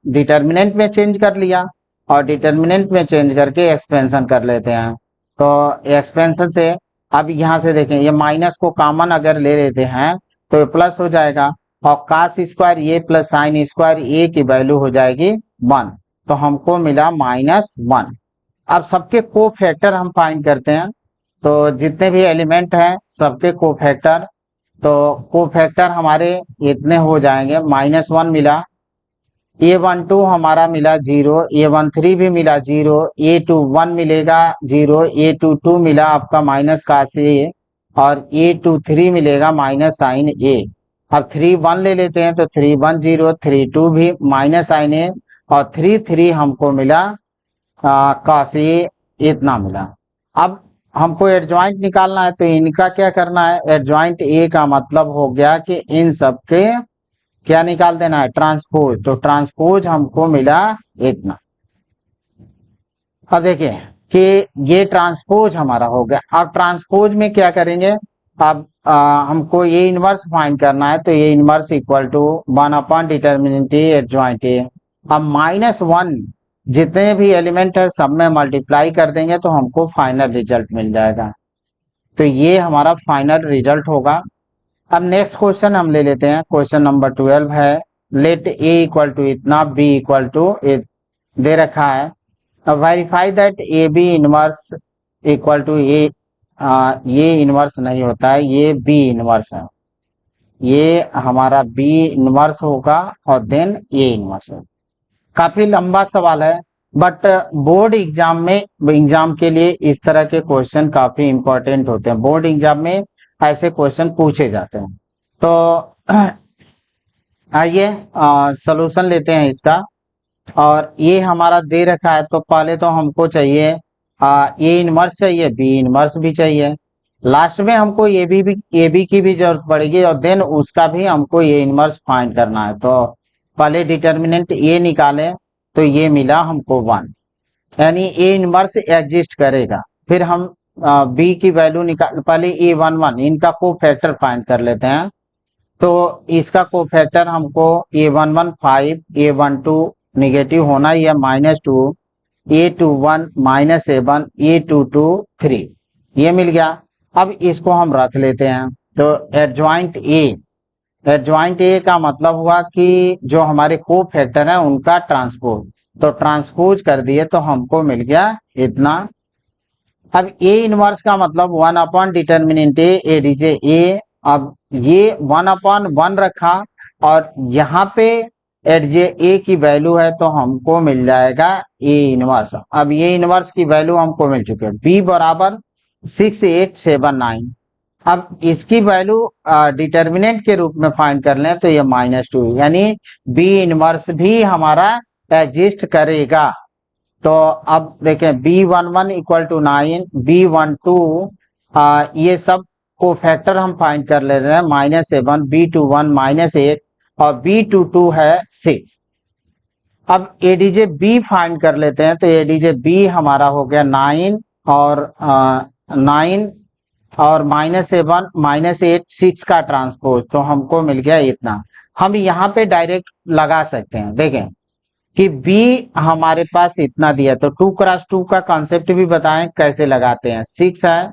डिटर्मिनेंट में चेंज कर लिया और डिटर्मिनेंट में चेंज करके एक्सपेंशन कर लेते हैं। तो एक्सपेंशन से अब यहाँ से देखें ये माइनस को कॉमन अगर ले लेते हैं तो ये प्लस हो जाएगा और कास स्क्वायर ए प्लस साइन स्क्वायर ए की वैल्यू हो जाएगी 1, तो हमको मिला -1। अब सबके कोफैक्टर हम फाइंड करते हैं, तो जितने भी एलिमेंट हैं सबके कोफैक्टर, तो कोफैक्टर हमारे इतने हो जाएंगे। -1 मिला, A12 हमारा मिला 0, A13 भी मिला 0, A21 मिलेगा 0, A22 मिला आपका माइनस कास ए और A23 मिलेगा माइनस साइन ए। अब 31 ले लेते हैं तो 31 0, 32 भी माइनस साइन ए और 33 हमको मिला कास ए, इतना मिला। अब हमको एडजॉइंट निकालना है, तो इनका क्या करना है, एडजॉइंट ए का मतलब हो गया कि इन सबके क्या निकाल देना है, ट्रांसपोज। तो ट्रांसपोज हमको मिला इतना। अब देखिए कि ये ट्रांसपोज हमारा हो गया। अब ट्रांसपोज में क्या करेंगे, अब हमको ये इनवर्स फाइंड करना है, तो ये inverse equal to 1 determinant A adjoint A. अब -1 जितने भी एलिमेंट है सब में मल्टीप्लाई कर देंगे तो हमको फाइनल रिजल्ट मिल जाएगा। तो ये हमारा फाइनल रिजल्ट होगा। अब नेक्स्ट क्वेश्चन हम ले लेते हैं, क्वेश्चन नंबर 12 है, लेट ए इक्वल टू इतना, बी इक्वल टू दे रखा है। अब verify that A B inverse equal to A, ये इनवर्स नहीं होता है, ये बी इनवर्स है, ये हमारा बी इनवर्स होगा और देन ए इनवर्स है। काफी लंबा सवाल है बट बोर्ड एग्जाम के लिए इस तरह के क्वेश्चन काफी इंपॉर्टेंट होते हैं। बोर्ड एग्जाम में ऐसे क्वेश्चन पूछे जाते हैं। तो आइए सॉल्यूशन लेते हैं इसका। और ये हमारा दे रखा है, तो पहले तो हमको चाहिए ए इनवर्स चाहिए, बी इनवर्स भी चाहिए, लास्ट में हमको ए बी की भी जरूरत पड़ेगी और देन उसका भी हमको ए इनवर्स फाइंड करना है। तो पहले डिटर्मिनेंट ए निकाले तो ये मिला हमको 1, यानी ए इनवर्स एग्जिस्ट करेगा। फिर हम बी की वैल्यू निकाल, पहले A11 इनका कोफैक्टर फाइंड कर लेते हैं। तो इसका कोफैक्टर हमको A11 5, A12 निगेटिव होना ही है -2, A21 -7, A22 3, ये मिल गया। अब इसको हम रख लेते हैं। तो एडजॉइंट ए का मतलब हुआ कि जो हमारे कोफैक्टर है उनका ट्रांसपोज, तो ट्रांसपोज कर दिए तो हमको मिल गया इतना। अब ए इनवर्स का मतलब 1 डिटर्मिनेंट ए डीजे ए। अब ये 1/1 रखा और यहाँ पे एडजे ए की वैल्यू है तो हमको मिल जाएगा ए इनवर्स। अब ये इनवर्स की वैल्यू हमको मिल चुकी है, बी बराबर 6879। अब इसकी वैल्यू डिटर्मिनेंट के रूप में फाइंड कर लें तो ये -2, यानी बी इनवर्स भी हमारा एग्जिस्ट करेगा। तो अब देखें B11 इक्वल टू 9, B12 ये सब को फैक्टर हम फाइंड कर ले रहे हैं, -7, B21 -8 और B22 है 6। अब एडीजे बी फाइंड कर लेते हैं, तो एडीजे बी हमारा हो गया 9 और 9 और -7 -8 6 का ट्रांसपोज, तो हमको मिल गया इतना। हम यहाँ पे डायरेक्ट लगा सकते हैं, देखें कि B हमारे पास इतना दिया, तो 2x2 का कॉन्सेप्ट भी बताएं कैसे लगाते हैं। 6 है,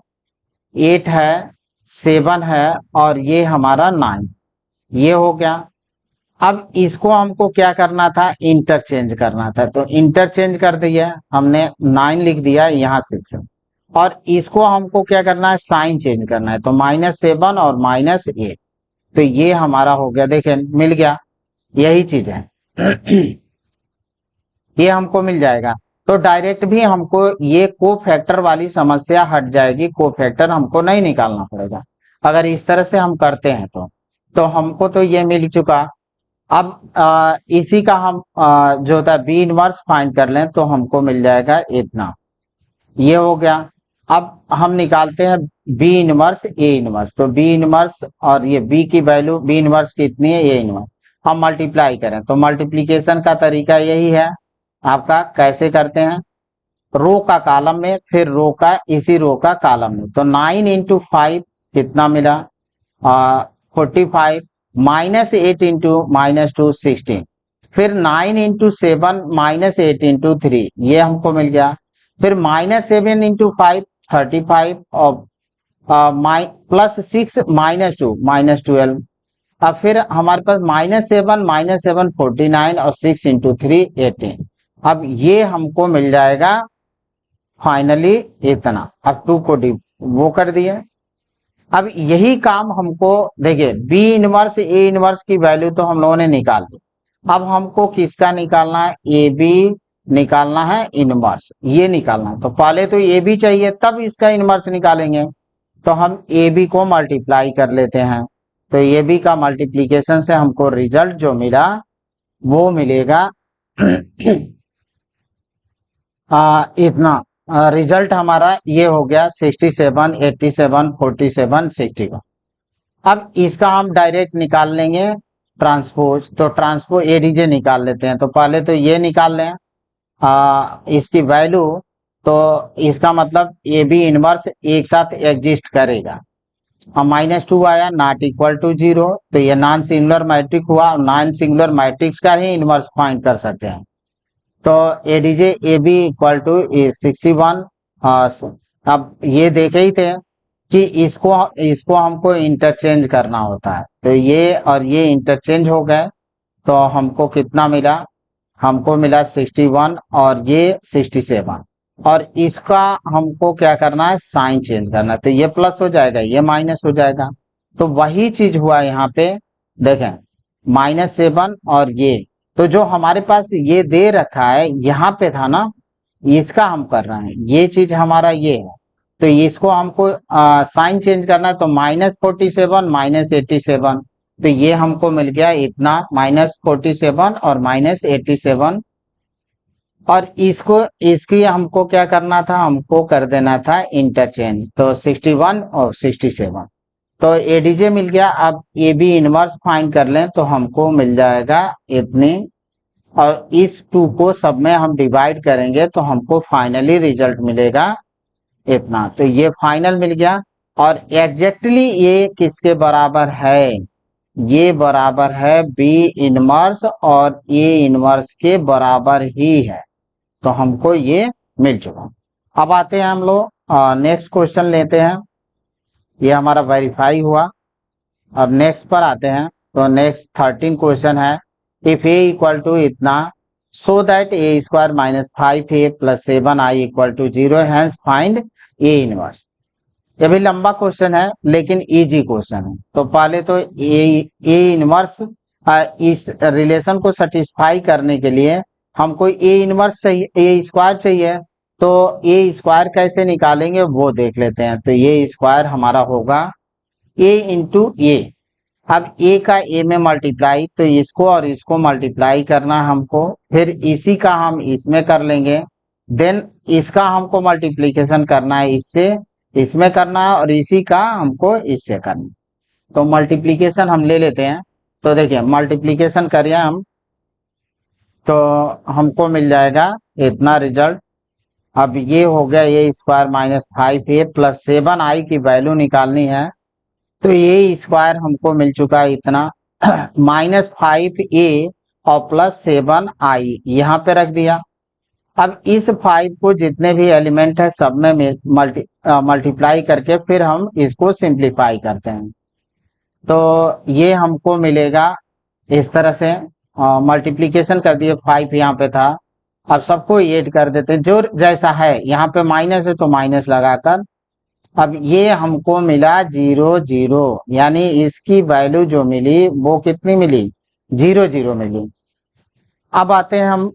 8 है, 7 है और ये हमारा 9, ये हो गया। अब इसको हमको क्या करना था, इंटरचेंज करना था, तो इंटरचेंज कर दिया हमने, 9 लिख दिया, यहाँ 6 है। और इसको हमको क्या करना है, साइन चेंज करना है, तो -7 और -8, तो ये हमारा हो गया, देखें मिल गया, यही चीज है। ये हमको मिल जाएगा, तो डायरेक्ट भी हमको ये को फैक्टर वाली समस्या हट जाएगी, को फैक्टर हमको नहीं निकालना पड़ेगा अगर इस तरह से हम करते हैं। तो हमको तो ये मिल चुका। अब इसी का हम जो होता है बी इनवर्स फाइंड कर लें तो हमको मिल जाएगा इतना, ये हो गया। अब हम निकालते हैं बी इनवर्स ए इनवर्स, तो बी इनवर्स और ये बी की वैल्यू बी इनवर्स कितनी है, ए इनवर्स, हम मल्टीप्लाई करें, तो मल्टीप्लीकेशन का तरीका यही है आपका। कैसे करते हैं, रो का कॉलम में, फिर रो का इसी रो का कॉलम में, तो 9 × 5 कितना मिला, 45, -8 × -2 16, फिर 9 × 7 -8 × 3, ये हमको मिल गया। फिर -7 × 5 35 और +6 -2 -12। अब फिर हमारे पास -7 49 और 6 × 3 18। अब ये हमको मिल जाएगा फाइनली इतना। अब 2 को वो कर दिए। अब यही काम हमको, देखिए बी इनवर्स ए इनवर्स की वैल्यू तो हम लोगों ने निकाल ली। अब हमको किसका निकालना है, ए बी निकालना है, इनवर्स ये निकालना है। तो पहले तो ए बी चाहिए तब इसका इनवर्स निकालेंगे, तो हम ए बी को मल्टीप्लाई कर लेते हैं। तो ए बी का मल्टीप्लीकेशन से हमको रिजल्ट जो मिला वो मिलेगा इतना। रिजल्ट हमारा ये हो गया 67 87 47 61। अब इसका हम डायरेक्ट निकाल लेंगे ट्रांसपोज, तो ट्रांसपोज एडीजे निकाल लेते हैं। तो पहले तो ये निकाल लें इसकी वैल्यू, तो इसका मतलब ए बी इनवर्स एक साथ एग्जिस्ट करेगा। अब -2 आया, नॉट इक्वल टू 0, तो ये नॉन सिंगुलर मैट्रिक्स हुआ, नॉन सिंगुलर मैट्रिक्स का ही इनवर्स फाइंड कर सकते हैं। तो adj A B equal to 61। अब ये देखे ही थे कि इसको हमको इंटरचेंज करना होता है, तो ये और ये इंटरचेंज हो गए, तो हमको कितना मिला, हमको मिला 61 और ये 67। और इसका हमको क्या करना है, साइन चेंज करना है, तो ये प्लस हो जाएगा, ये माइनस हो जाएगा। तो वही चीज हुआ यहाँ पे, देखें -7 और ये, तो जो हमारे पास ये दे रखा है यहाँ पे था ना, इसका हम कर रहे हैं, ये चीज हमारा ये है, तो इसको हमको साइन चेंज करना है, तो -47 -87, तो ये हमको मिल गया इतना, -47 और -87। और इसको इसकी हमको क्या करना था, हमको कर देना था इंटरचेंज, तो 61 और 67, तो एडीजे मिल गया। अब ए बी इनवर्स फाइंड कर लें तो हमको मिल जाएगा इतनी, और इस 2 को सब में हम डिवाइड करेंगे तो हमको फाइनली रिजल्ट मिलेगा इतना। तो ये फाइनल मिल गया, और एग्जैक्टली ये किसके बराबर है, ये बराबर है बी इनवर्स और ए इनवर्स के बराबर ही है, तो हमको ये मिल चुका। अब आते हैं हम लोग नेक्स्ट क्वेश्चन लेते हैं, ये हमारा वेरीफाई हुआ। अब नेक्स्ट पर आते हैं, तो नेक्स्ट 13 क्वेश्चन है, इफ ए इक्वल टू इतना, so that A square -5a + 7i equal to 0, hence find A inverse. ये भी लंबा क्वेश्चन है लेकिन इजी क्वेश्चन है। तो पहले तो ए इनवर्स, इस रिलेशन को सेटिस्फाई करने के लिए हमको ए इनवर्स चाहिए, ए स्क्वायर चाहिए, तो ए स्क्वायर कैसे निकालेंगे वो देख लेते हैं। तो ये स्क्वायर हमारा होगा ए इंटू ए। अब ए का ए में मल्टीप्लाई, तो इसको और इसको मल्टीप्लाई करना है हमको, फिर इसी का हम इसमें कर लेंगे, देन इसका हमको मल्टीप्लीकेशन करना है, इससे इसमें करना है, और इसी का हमको इससे करना है। तो मल्टीप्लीकेशन हम ले लेते हैं। तो देखिए मल्टीप्लीकेशन करिए हम, तो हमको मिल जाएगा इतना रिजल्ट। अब ये हो गया ए square minus 5a plus 7i की वैल्यू निकालनी है। तो ये स्क्वायर हमको मिल चुका है इतना -5a और प्लस 7i यहाँ पे रख दिया। अब इस 5 को जितने भी एलिमेंट है सब में मल्टीप्लाई करके फिर हम इसको सिंप्लीफाई करते हैं। तो ये हमको मिलेगा इस तरह से, मल्टीप्लीकेशन कर दिए, 5 यहाँ पे था, अब सबको ऐड कर देते हैं जो जैसा है। यहाँ पे माइनस है तो माइनस लगाकर, अब ये हमको मिला 0 0, यानी इसकी वैल्यू जो मिली वो कितनी मिली, 0 0 मिली। अब आते हैं हम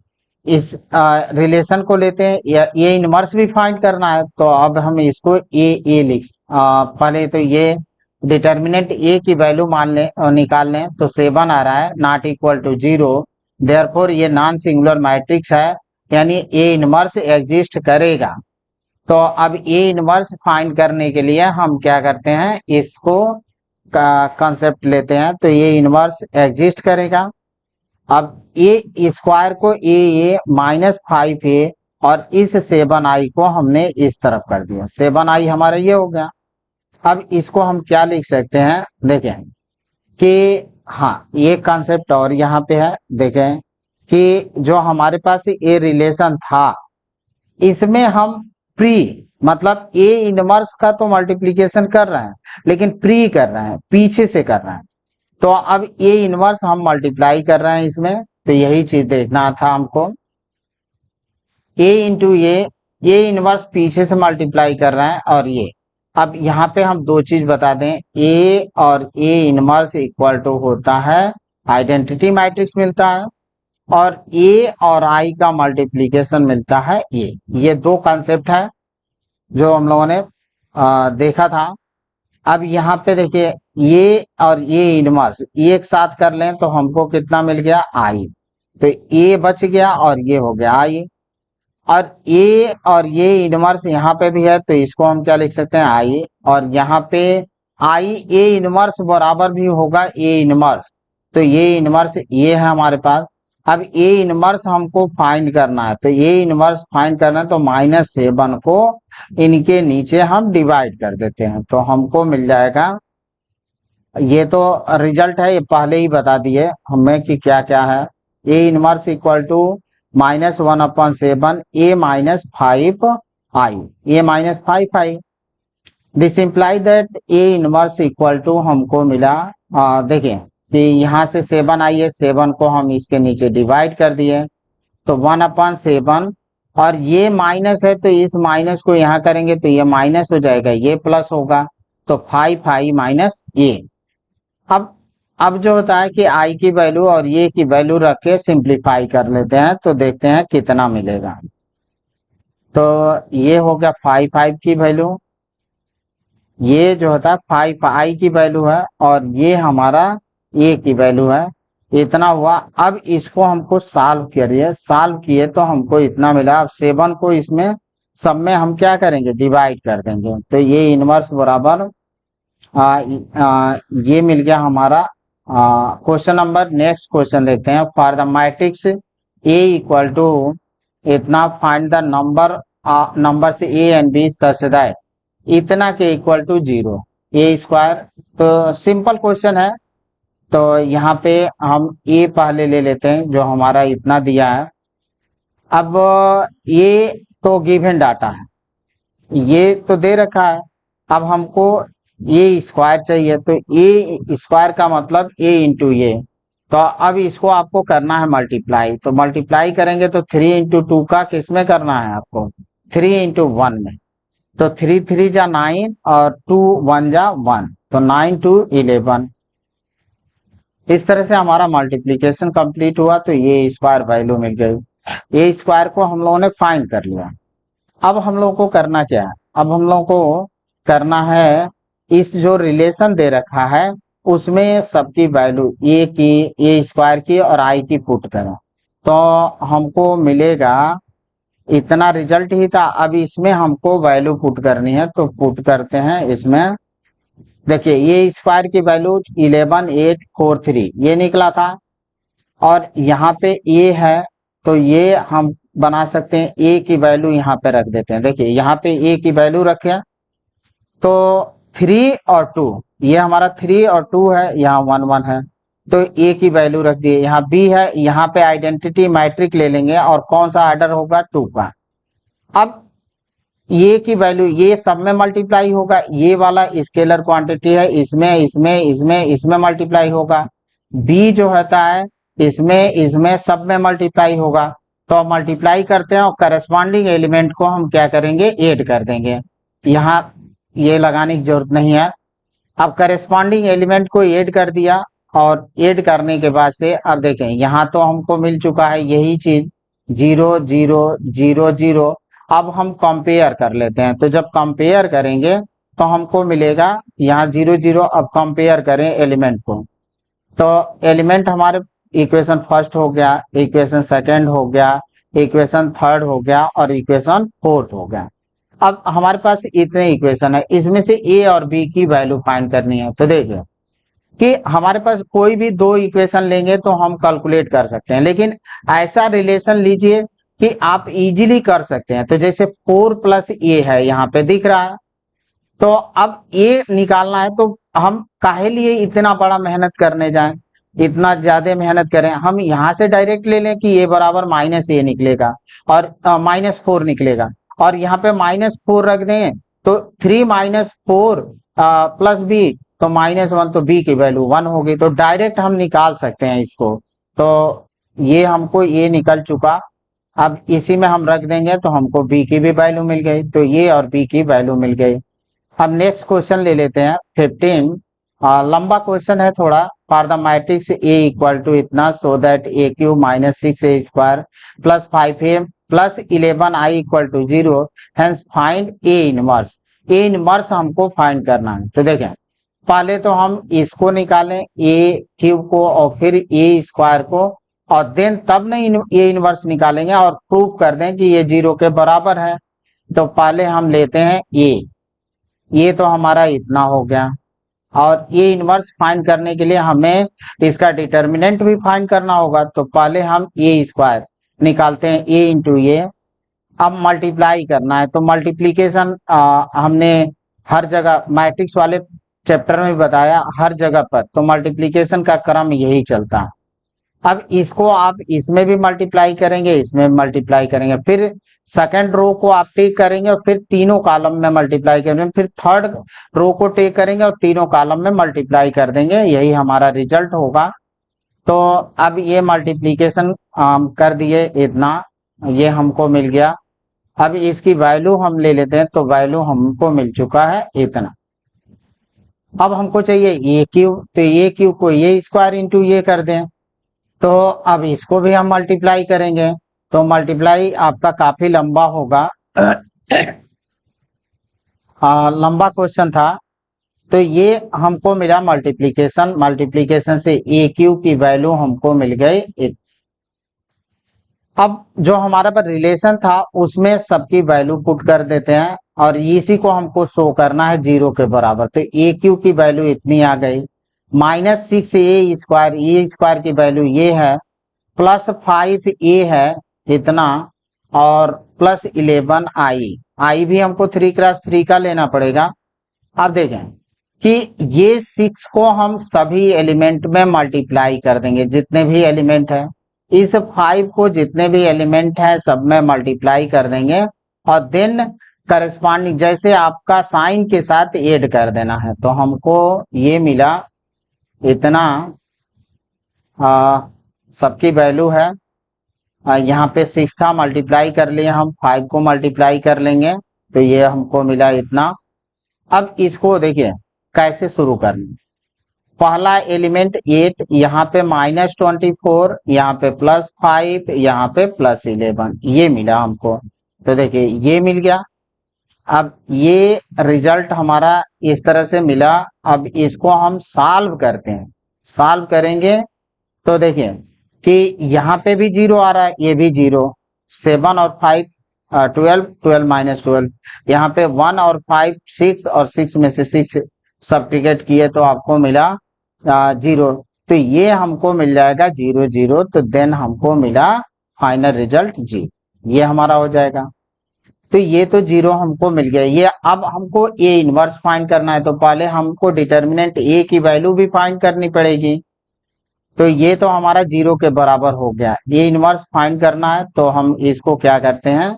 इस रिलेशन को लेते हैं, ये इनवर्स भी फाइंड करना है। तो अब हम इसको ए लिख, पहले तो ये डिटर्मिनेंट ए की वैल्यू मान लें, निकाल लें। तो 7 आ रहा है नॉट इक्वल टू 0, देयरफॉर ये नॉन सिंगुलर मैट्रिक्स है, यानी ए इनवर्स एग्जिस्ट करेगा। तो अब ए इनवर्स फाइंड करने के लिए हम क्या करते हैं, इसको कॉन्सेप्ट लेते हैं। तो ए इनवर्स एग्जिस्ट करेगा। अब ए स्क्वायर को ए -5a और इस 7i को हमने इस तरफ कर दिया, 7i हमारा ये हो गया। अब इसको हम क्या लिख सकते हैं, देखें कि हाँ ये कॉन्सेप्ट और यहाँ पे है। देखें कि जो हमारे पास ए रिलेशन था, इसमें हम प्री मतलब ए इनवर्स का तो मल्टीप्लीकेशन कर रहे हैं, लेकिन प्री कर रहे हैं, पीछे से कर रहे हैं। तो अब ए इनवर्स हम मल्टीप्लाई कर रहे हैं इसमें, तो यही चीज देखना था हमको। ए इंटू ए इनवर्स पीछे से मल्टीप्लाई कर रहे हैं, और ये अब यहाँ पे हम दो चीज बता दें, ए और ए इनवर्स इक्वल टू होता है आइडेंटिटी मैट्रिक्स मिलता है, और ए और आई का मल्टीप्लीकेशन मिलता है ये दो कॉन्सेप्ट है जो हम लोगों ने देखा था। अब यहाँ पे देखिए ये और ये इनवर्स एक साथ कर लें तो हमको कितना मिल गया, आई। तो ए बच गया और ये हो गया आई, और ये इनवर्स यहाँ पे भी है, तो इसको हम क्या लिख सकते हैं, आई। और यहाँ पे आई ए इनवर्स बराबर भी होगा ए इनवर्स, तो ये इनवर्स ये है हमारे पास। अब ए इनवर्स हमको फाइंड करना है, तो ए इनवर्स फाइंड करना है, तो -7 को इनके नीचे हम डिवाइड कर देते हैं, तो हमको मिल जाएगा। ये तो रिजल्ट है, ये पहले ही बता दिए हमें कि क्या क्या है। A inverse equal to -1/7 a -5i, a -5i। This imply that A inverse equal to हमको मिला, देखिए कि यहाँ से 7i है, 7 को हम इसके नीचे डिवाइड कर दिए, तो 1/7, और ये माइनस है तो इस माइनस को यहाँ करेंगे तो ये माइनस हो जाएगा, ये प्लस होगा, तो 5i माइनस ए। अब जो होता है कि आई की वैल्यू और ये की वैल्यू रख के सिंप्लीफाई कर लेते हैं, तो देखते हैं कितना मिलेगा। तो ये हो गया 5 की वैल्यू, ये जो होता है 5i की वैल्यू है, और ये हमारा ए की वैल्यू है, इतना हुआ। अब इसको हमको सॉल्व करिए, सॉल्व किए तो हमको इतना मिला। अब 7 को इसमें सब में हम क्या करेंगे, डिवाइड कर देंगे, तो ये इनवर्स बराबर ये मिल गया हमारा। क्वेश्चन नंबर, नेक्स्ट क्वेश्चन देखते हैं। For the matrix A equal to इतना, फाइंड द नंबर से A and B such that इतना के इक्वल टू 0 ए स्क्वायर। तो सिंपल क्वेश्चन है, तो यहाँ पे हम ए पहले ले लेते हैं जो हमारा इतना दिया है। अब ये तो गिवन डाटा है, ये तो दे रखा है, अब हमको ए स्क्वायर चाहिए, तो ए स्क्वायर का मतलब ए इंटू ए। तो अब इसको आपको करना है मल्टीप्लाई, तो मल्टीप्लाई करेंगे तो 3 इंटू 2 का किसमें करना है आपको, 3 इंटू 1 में। तो 3 3 जा 9 और 2 1 जा 1, तो 9 2 11। इस तरह से हमारा मल्टीप्लीकेशन कंप्लीट हुआ, तो ये स्क्वायर वैल्यू मिल गई। ए स्क्वायर को हम लोगों ने फाइंड कर लिया। अब हम लोग को करना क्या है, अब हम लोग को करना है इस जो रिलेशन दे रखा है उसमें सबकी वैल्यू ए की, ए स्क्वायर की और आई की पुट करें तो हमको मिलेगा इतना रिजल्ट ही था। अब इसमें हमको वैल्यू पुट करनी है तो पुट करते हैं इसमें। देखिए ये स्क्वायर की वैल्यू 11843 ये निकला था और यहाँ पे ए है तो ये हम बना सकते हैं ए की वैल्यू यहाँ पे रख देते हैं। देखिए यहाँ पे ए की वैल्यू रखे तो 3 और 2, ये हमारा 3 और 2 है, यहाँ 1 1 है तो ए की वैल्यू रख दिए। यहाँ बी है, यहाँ पे आइडेंटिटी मैट्रिक ले लेंगे और कौन सा ऑर्डर होगा 2 का। अब ये की वैल्यू ये सब में मल्टीप्लाई होगा, ये वाला स्केलर क्वांटिटी है इसमें इसमें इसमें इसमें मल्टीप्लाई होगा। बी जो होता है इसमें इसमें सब में मल्टीप्लाई होगा। तो मल्टीप्लाई करते हैं और करस्पॉन्डिंग एलिमेंट को हम क्या करेंगे, ऐड कर देंगे। यहाँ ये लगाने की जरूरत नहीं है। अब करस्पॉन्डिंग एलिमेंट को ऐड कर दिया और ऐड करने के बाद से अब देखें यहाँ तो हमको मिल चुका है यही चीज 0 0 0 0। अब हम कंपेयर कर लेते हैं तो जब कंपेयर करेंगे तो हमको मिलेगा यहाँ 0 0। अब कंपेयर करें एलिमेंट को तो एलिमेंट हमारे इक्वेशन फर्स्ट हो गया, इक्वेशन सेकंड हो गया, इक्वेशन थर्ड हो गया और इक्वेशन फोर्थ हो गया। अब हमारे पास इतने इक्वेशन है, इसमें से ए और बी की वैल्यू फाइंड करनी है। तो देखिए कि हमारे पास कोई भी दो इक्वेशन लेंगे तो हम कैलकुलेट कर सकते हैं, लेकिन ऐसा रिलेशन लीजिए कि आप इजीली कर सकते हैं। तो जैसे 4 प्लस ए है यहाँ पे दिख रहा है तो अब ए निकालना है तो हम काहे लिए इतना बड़ा मेहनत करने जाएं, इतना ज्यादा मेहनत करें। हम यहाँ से डायरेक्ट ले लें कि ए बराबर माइनस ए निकलेगा और -4 निकलेगा और यहाँ पे -4 रख दें तो 3 -4 प्लस बी तो -1 तो बी की वैल्यू 1 होगी। तो डायरेक्ट हम निकाल सकते हैं इसको। तो ये हमको ये निकल चुका, अब इसी में हम रख देंगे तो हमको बी की भी वैल्यू मिल गई। तो ये और बी की वैल्यू मिल गई। अब नेक्स्ट क्वेश्चन ले लेते हैं 15। लंबा क्वेश्चन है थोड़ा। For the matrix A equal to इतना so that A cube -6 A square plus 5 A plus 11 I equal to 0 hence find A inverse. A inverse हमको फाइंड करना है। तो देखें पहले तो हम इसको निकालें ए क्यूब को और फिर ए स्क्वायर को और देन तब नहीं ए इनवर्स निकालेंगे और प्रूव कर दें कि ये 0 के बराबर है। तो पहले हम लेते हैं ये तो हमारा इतना हो गया और ये इनवर्स फाइंड करने के लिए हमें इसका डिटर्मिनेंट भी फाइंड करना होगा। तो पहले हम ए स्क्वायर निकालते हैं, ए इंटू ए। अब मल्टीप्लाई करना है तो मल्टीप्लीकेशन हमने हर जगह मैट्रिक्स वाले चैप्टर में बताया, हर जगह पर तो मल्टीप्लीकेशन का क्रम यही चलता है। अब इसको आप इसमें भी मल्टीप्लाई करेंगे, इसमें मल्टीप्लाई करेंगे, फिर सेकंड रो को आप टेक करेंगे और फिर तीनों कॉलम में मल्टीप्लाई करेंगे, फिर थर्ड रो को टेक करेंगे और तीनों कॉलम में मल्टीप्लाई कर देंगे, यही हमारा रिजल्ट होगा। तो अब ये मल्टीप्लीकेशन कर दिए इतना, ये हमको मिल गया। अब इसकी वैल्यू हम ले लेते हैं तो वैल्यू हमको मिल चुका है इतना। अब हमको चाहिए ए क्यूब, तो ए क्यूब को ए स्क्वायर इंटू ये कर दें। तो अब इसको भी हम मल्टीप्लाई करेंगे तो मल्टीप्लाई आपका काफी लंबा होगा। लंबा क्वेश्चन था तो ये हमको मिला मल्टीप्लीकेशन से ए क्यूब की वैल्यू हमको मिल गई। अब जो हमारा पर रिलेशन था उसमें सबकी वैल्यू पुट कर देते हैं और इसी को हमको शो करना है 0 के बराबर। तो ए क्यू की वैल्यू इतनी आ गई, -6 ए स्क्वायर की वैल्यू ये है, प्लस 5 ए है इतना और प्लस 11 आई भी हमको 3x3 का लेना पड़ेगा। अब देखें कि ये 6 को हम सभी एलिमेंट में मल्टीप्लाई कर देंगे, जितने भी एलिमेंट है इस 5 को जितने भी एलिमेंट है सब में मल्टीप्लाई कर देंगे और देन करस्पॉन्डिंग जैसे आपका साइन के साथ ऐड कर देना है। तो हमको ये मिला इतना, सबकी वैल्यू है यहाँ पे 6 था, मल्टीप्लाई कर लिए हम 5 को मल्टीप्लाई कर लेंगे तो ये हमको मिला इतना। अब इसको देखिए कैसे शुरू करना। पहला एलिमेंट 8, यहाँ पे -24, यहाँ पे +5, यहाँ पे +11, ये मिला हमको। तो देखिए ये मिल गया। अब ये रिजल्ट हमारा इस तरह से मिला। अब इसको हम सॉल्व करते हैं। सॉल्व करेंगे तो देखिए कि यहाँ पे भी 0 आ रहा है, ये भी 0। 7 और 5 12, 12 माइनस 12, यहाँ पे 1 और 5 6, और 6 में से 6 सब्ट्रैक्ट किए तो आपको मिला 0। तो ये हमको मिल जाएगा 0 0। तो देन हमको मिला फाइनल रिजल्ट जी, ये हमारा हो जाएगा। तो ये तो 0 हमको मिल गया। ये अब हमको ए इनवर्स फाइंड करना है, तो पहले हमको डिटर्मिनेंट ए की वैल्यू भी फाइंड करनी पड़ेगी। तो ये तो हमारा 0 के बराबर हो गया। ए इनवर्स फाइंड करना है तो हम इसको क्या करते हैं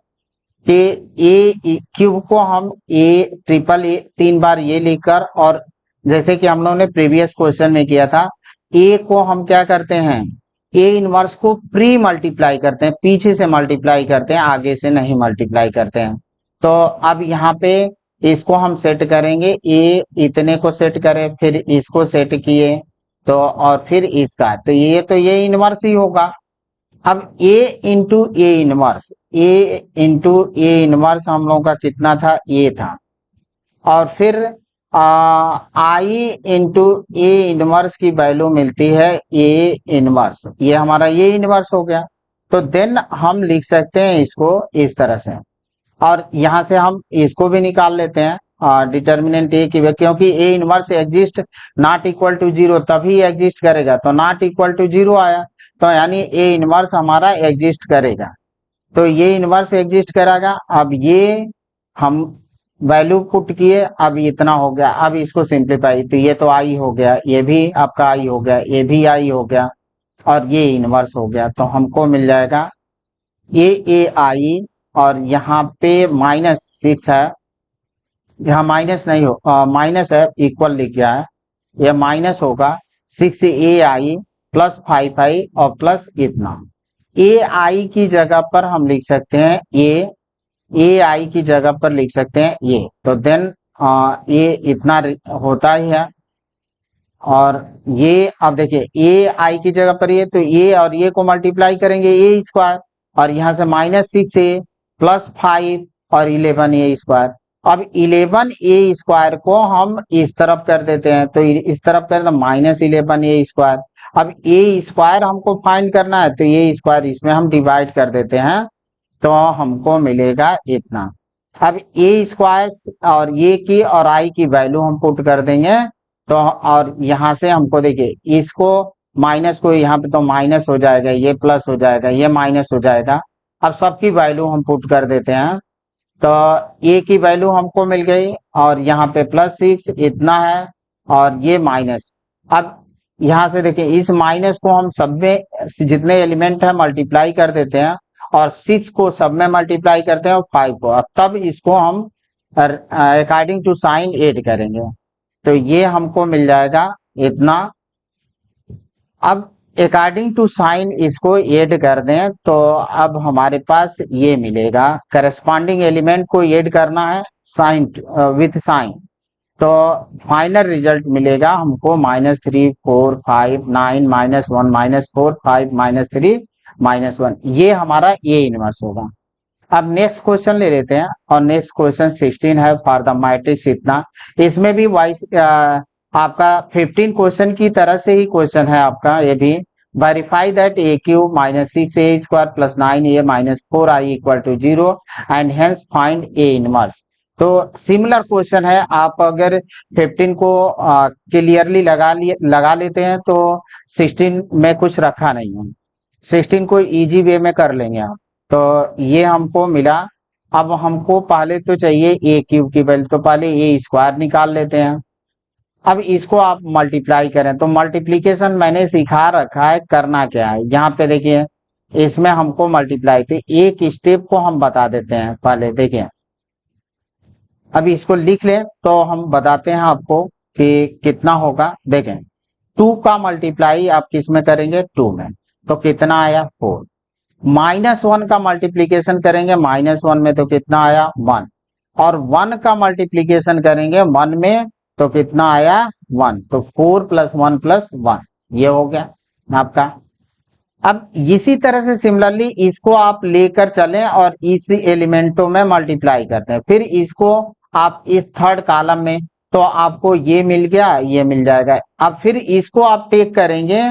कि ए क्यूब को हम ए ट्रिपल ए 3 बार ये लिखकर, और जैसे कि हम लोगों ने प्रीवियस क्वेश्चन में किया था, ए को हम क्या करते हैं, ए इनवर्स को प्री मल्टीप्लाई करते हैं, पीछे से मल्टीप्लाई करते हैं, आगे से नहीं मल्टीप्लाई करते हैं। तो अब यहाँ पे इसको हम सेट करेंगे, ए इतने को सेट करें, फिर इसको सेट किए तो, और फिर इसका, तो ये इनवर्स ही होगा। अब A into A inverse, A inverse हम लोगों का कितना था, ए था। और फिर आई इंटू ए इनवर्स की वैल्यू मिलती है ए इनवर्स, ये हमारा ये इनवर्स हो गया। तो देन हम लिख सकते हैं इसको इस तरह से, और यहाँ से हम इसको भी निकाल लेते हैं डिटर्मिनेंट ए की, क्योंकि A inverse exist not equal to 0 तभी एग्जिस्ट करेगा। तो नॉट इक्वल टू 0 आया, तो यानी ए इनवर्स हमारा एग्जिस्ट करेगा। तो ये इनवर्स एग्जिस्ट करेगा। अब ये हम वैल्यू पुट किए, अब इतना हो गया। अब इसको सिंप्लीफाई, तो ये तो आई हो गया, ये भी आपका आई हो गया, ये भी आई हो गया, और ये इनवर्स हो गया। तो हमको मिल जाएगा ए आई, और यहाँ पे -6 है, यहाँ माइनस नहीं हो, माइनस है, इक्वल लिख गया है, यह माइनस होगा 6 ए आई प्लस 5 आई और प्लस इतना। ए आई की जगह पर हम लिख सकते हैं ए आई की जगह पर लिख सकते हैं ये, तो देन ये इतना होता ही है। और ये अब देखिए ए आई की जगह पर ये, तो ए और ये को मल्टीप्लाई करेंगे ए स्क्वायर, और यहाँ से -6 ए प्लस 5 और 11 ए स्क्वायर। अब 11 ए स्क्वायर को हम इस तरफ कर देते हैं, तो इस तरफ कर -11 ए स्क्वायर। अब ए स्क्वायर हमको फाइंड करना है, तो ए स्क्वायर इसमें हम डिवाइड कर देते हैं, तो हमको मिलेगा इतना। अब ए स्क्वायर और ये की और आई की वैल्यू हम पुट कर देंगे, तो और यहाँ से हमको देखिए इसको माइनस को यहाँ पे तो माइनस हो जाएगा, ये प्लस हो जाएगा, ये माइनस हो जाएगा। अब सबकी वैल्यू हम पुट कर देते हैं, तो ए की वैल्यू हमको मिल गई, और यहाँ पे +6 इतना है, और ये माइनस। अब यहाँ से देखिए इस माइनस को हम सब में जितने एलिमेंट है मल्टीप्लाई कर देते हैं, और 6 को सब में मल्टीप्लाई करते हैं, और 5 को, अब तब इसको हम अकॉर्डिंग टू साइन ऐड करेंगे, तो ये हमको मिल जाएगा इतना। अब अकॉर्डिंग टू साइन इसको ऐड कर दें, तो अब हमारे पास ये मिलेगा, करस्पॉन्डिंग एलिमेंट को ऐड करना है साइन विथ साइन, तो फाइनल रिजल्ट मिलेगा हमको -3 4 5 9 -1 -4 5 -3 -1, ये हमारा ए इनवर्स होगा। अब नेक्स्ट क्वेश्चन ले लेते हैं, और नेक्स्ट क्वेश्चन 16 है फॉर द मैट्रिक्स इतना। इसमें भी वाइस आपका 15 क्वेश्चन की तरह से ही क्वेश्चन है आपका, ये भी verify that A cube -6 A square plus 9 A -4 I equal to 0 and hence find A inverse. तो सिमिलर क्वेश्चन है, आप अगर 15 को क्लियरली लगा लेते हैं तो 16 में कुछ रखा नहीं है, 16 को इजी वे में कर लेंगे आप। तो ये हमको मिला। अब हमको पहले तो चाहिए ए क्यूब की वैल्यू, तो पहले ए स्क्वायर निकाल लेते हैं। अब इसको आप मल्टीप्लाई करें, तो मल्टीप्लीकेशन मैंने सिखा रखा है, करना क्या है, यहाँ पे देखिए इसमें हमको मल्टीप्लाई, तो एक स्टेप को हम बता देते हैं पहले। देखिए अब इसको लिख लें, तो हम बताते हैं आपको कि कितना होगा। देखें 2 का मल्टीप्लाई आप किस में करेंगे, 2 में, तो कितना आया 4। -1 का मल्टीप्लीकेशन करेंगे -1 में, तो कितना आया 1, और 1 का मल्टीप्लीकेशन करेंगे 1 में, तो कितना आया 1, तो 4 + 1 + 1, ये हो गया आपका। अब इसी तरह से सिमिलरली इसको आप लेकर चलें और इस एलिमेंटों में मल्टीप्लाई करते हैं, फिर इसको आप इस थर्ड कॉलम में, तो आपको ये मिल गया, ये मिल जाएगा। अब फिर इसको आप टेक करेंगे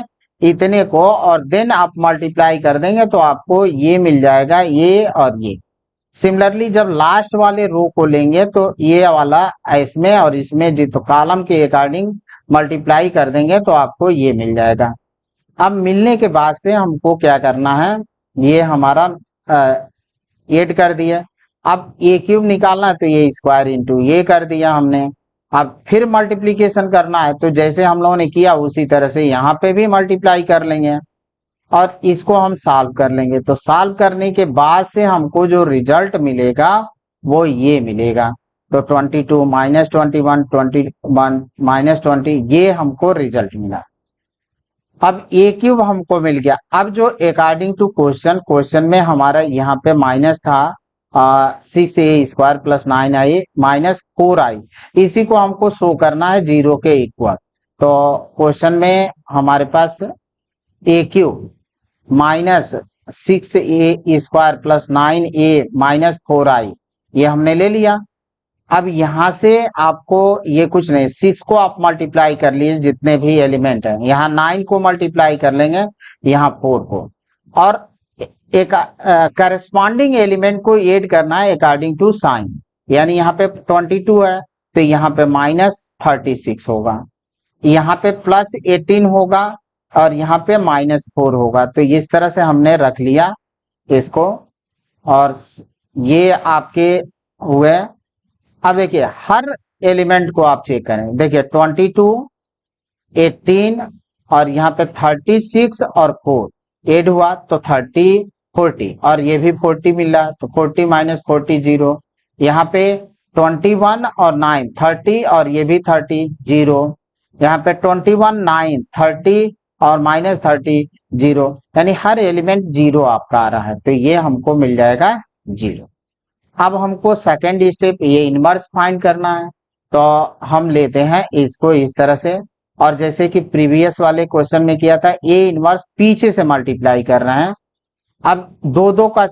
इतने को और देन आप मल्टीप्लाई कर देंगे तो आपको ये मिल जाएगा, ये और ये। सिमिलरली जब लास्ट वाले रो को लेंगे तो ये वाला इसमें और इसमें जो तो कॉलम के अकॉर्डिंग मल्टीप्लाई कर देंगे तो आपको ये मिल जाएगा। अब मिलने के बाद से हमको क्या करना है, ये हमारा ऐड कर दिया। अब ए क्यूब निकालना है तो ये स्क्वायर इंटू ये कर दिया हमने। अब फिर मल्टीप्लीकेशन करना है तो जैसे हम लोगों ने किया उसी तरह से यहाँ पे भी मल्टीप्लाई कर लेंगे और इसको हम सॉल्व कर लेंगे। तो सॉल्व करने के बाद से हमको जो रिजल्ट मिलेगा वो ये मिलेगा। तो 22 माइनस 21 21 माइनस 20 ये हमको रिजल्ट मिला। अब ए क्यूब हमको मिल गया। अब जो अकॉर्डिंग टू क्वेश्चन में हमारा यहाँ पे माइनस था 6a² plus 9i minus 4i, इसी को हमको शो करना है 0 के इक्वल। तो क्वेश्चन में हमारे पास A cube minus 6a² plus 9a minus 4i ये हमने ले लिया। अब यहां से आपको ये कुछ नहीं, 6 को आप मल्टीप्लाई कर लीजिए जितने भी एलिमेंट है, यहाँ 9 को मल्टीप्लाई कर लेंगे, यहाँ 4 को, और एक करस्पॉन्डिंग एलिमेंट को ऐड करना है अकॉर्डिंग टू साइन। यानी यहाँ पे 22 है तो यहाँ पे माइनस 36 होगा, यहाँ पे प्लस 18 होगा और यहाँ पे माइनस 4 होगा। तो इस तरह से हमने रख लिया इसको और ये आपके हुए। अब देखिए हर एलिमेंट को आप चेक करें, देखिए 22 18 और यहाँ पे 36 और 4 ऐड हुआ तो 30 40 और ये भी 40 मिला तो 40 माइनस 40 0। यहाँ पे 21 और 9 30 और ये भी 30 0। यहाँ पे 21 9 30 और माइनस 30 0, यानी हर एलिमेंट 0 आपका आ रहा है तो ये हमको मिल जाएगा 0। अब हमको सेकेंड स्टेप ये इनवर्स फाइंड करना है तो हम लेते हैं इसको इस तरह से, और जैसे कि प्रीवियस वाले क्वेश्चन में किया था ए इनवर्स पीछे से मल्टीप्लाई कर रहे हैं। अब दो का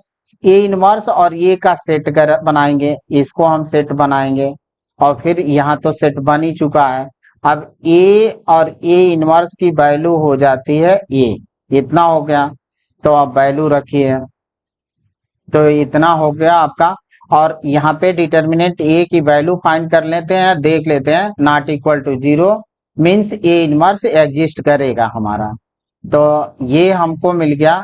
ए इनवर्स और ए का सेट कर बनाएंगे, इसको हम सेट बनाएंगे और फिर यहाँ तो सेट बन ही चुका है। अब ए और ए इनवर्स की वैल्यू हो जाती है ए, इतना हो गया तो अब वैल्यू रखिए, तो इतना हो गया आपका। और यहाँ पे डिटर्मिनेंट ए की वैल्यू फाइंड कर लेते हैं, देख लेते हैं, not equal to 0 means A inverse exist करेगा हमारा, तो ये हमको मिल गया।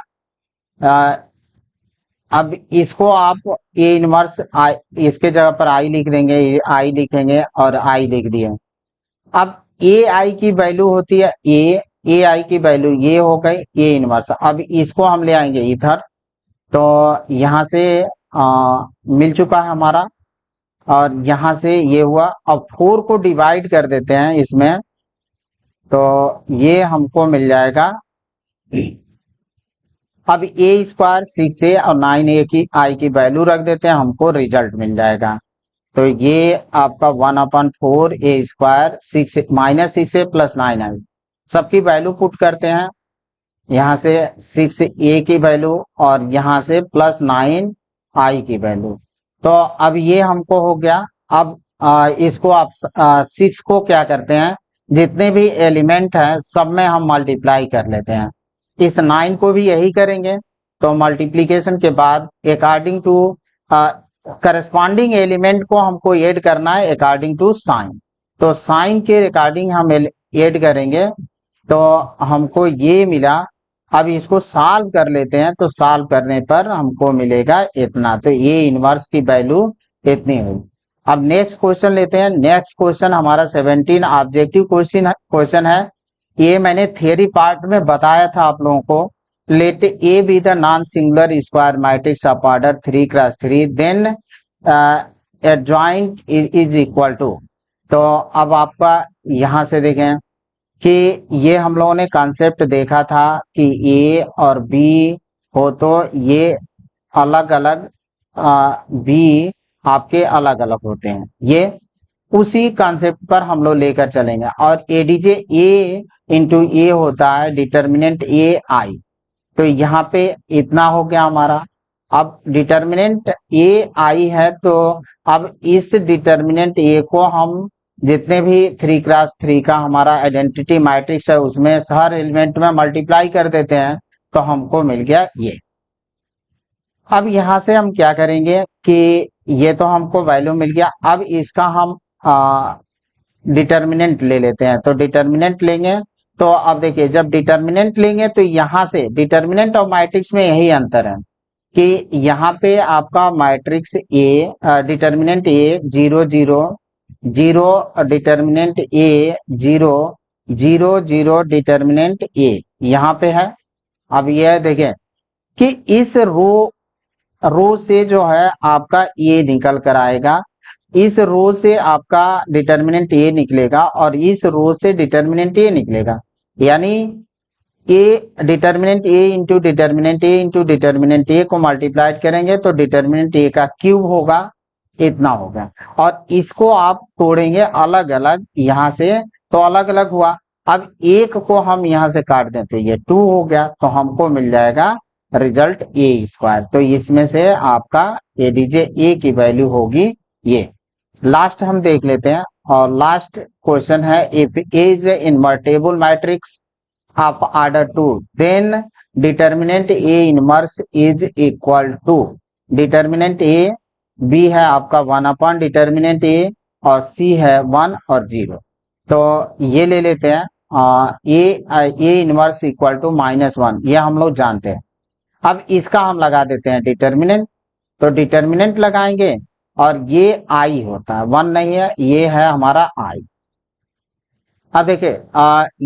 अब इसको आप ए इनवर्स इसके जगह पर आई लिख देंगे, आई लिखेंगे और आई लिख दिए। अब ए आई की वैल्यू होती है ए आई की वैल्यू ये हो गई ए इनवर्स। अब इसको हम ले आएंगे इधर, तो यहाँ से मिल चुका है हमारा और यहाँ से ये हुआ। अब 4 को डिवाइड कर देते हैं इसमें तो ये हमको मिल जाएगा। अब a² 6a और 9a की आई की वैल्यू रख देते हैं, हमको रिजल्ट मिल जाएगा। तो ये आपका 1/4a² 6 minus 6a plus 9i सबकी वैल्यू पुट करते हैं, यहाँ से 6a की वैल्यू और यहाँ से प्लस 9i की वैल्यू। तो अब ये हमको हो गया। अब इसको आप 6 को क्या करते हैं, जितने भी एलिमेंट हैं सब में हम मल्टीप्लाई कर लेते हैं। इस 9 को भी यही करेंगे, तो मल्टीप्लीकेशन के बाद अकॉर्डिंग टू करस्पॉन्डिंग एलिमेंट को हमको ऐड करना है अकॉर्डिंग टू साइन। तो साइन के अकॉर्डिंग हम ऐड करेंगे तो हमको ये मिला। अब इसको सॉल्व कर लेते हैं, तो सॉल्व करने पर हमको मिलेगा इतना, तो ये इनवर्स की वैल्यू इतनी हुई। अब नेक्स्ट क्वेश्चन लेते हैं। नेक्स्ट क्वेश्चन हमारा 17 ऑब्जेक्टिव क्वेश्चन है। ये मैंने थियरी पार्ट में बताया था आप लोगों को। Let A be the non singular square matrix of order 3x3 then adjoint is equal to. तो अब आपका यहाँ से देखें कि ये हम लोगों ने कॉन्सेप्ट देखा था कि ए और बी हो तो ये अलग अलग, बी आपके अलग अलग होते हैं, ये उसी कॉन्सेप्ट पर हम लोग लेकर चलेंगे। और एडीजे ए इंटू ए होता है डिटर्मिनेंट ए आई, तो यहाँ पे इतना हो गया हमारा। अब डिटर्मिनेंट ए आई है, तो अब इस डिटर्मिनेंट ए को हम जितने भी 3x3 का हमारा आइडेंटिटी मैट्रिक्स है उसमें हर एलिमेंट में मल्टीप्लाई कर देते हैं, तो हमको मिल गया ये। अब यहां से हम क्या करेंगे कि ये तो हमको वैल्यू मिल गया, अब इसका हम डिटर्मिनेंट ले लेते हैं। तो डिटर्मिनेंट लेंगे, तो अब देखिए जब डिटर्मिनेंट लेंगे तो यहां से डिटर्मिनेंट और मैट्रिक्स में यही अंतर है कि यहाँ पे आपका matrix A determinant A 0 0 0, determinant A 0 0 0, determinant A यहाँ पे है। अब यह देखें कि इस रो से जो है आपका ए निकल कर आएगा, इस रो से आपका डिटर्मिनेंट ए निकलेगा और इस रो से डिटर्मिनेंट ए निकलेगा, यानी A determinant A into determinant A into determinant A को मल्टीप्लाइड करेंगे तो डिटर्मिनेंट ए का क्यूब होगा, इतना होगा। और इसको आप तोड़ेंगे अलग अलग यहाँ से, तो अलग अलग हुआ। अब एक को हम यहाँ से काट दें तो ये 2 हो गया, तो हमको मिल जाएगा रिजल्ट ए स्क्वायर। तो इसमें से आपका एडीजे ए की वैल्यू होगी ये। लास्ट हम देख लेते हैं, और लास्ट क्वेश्चन है if A is invertible matrix of order 2 then determinant A inverse is equal to determinant A B है आपका 1 अपॉन डिटर्मिनेंट A और C है 1 और 0। तो ये ले लेते हैं A इनवर्स इक्वल टू -1, ये हम लोग जानते हैं। अब इसका हम लगा देते हैं डिटर्मिनेंट, तो डिटर्मिनेंट लगाएंगे और ये I होता है, 1 नहीं है, ये है हमारा I। अब देखिए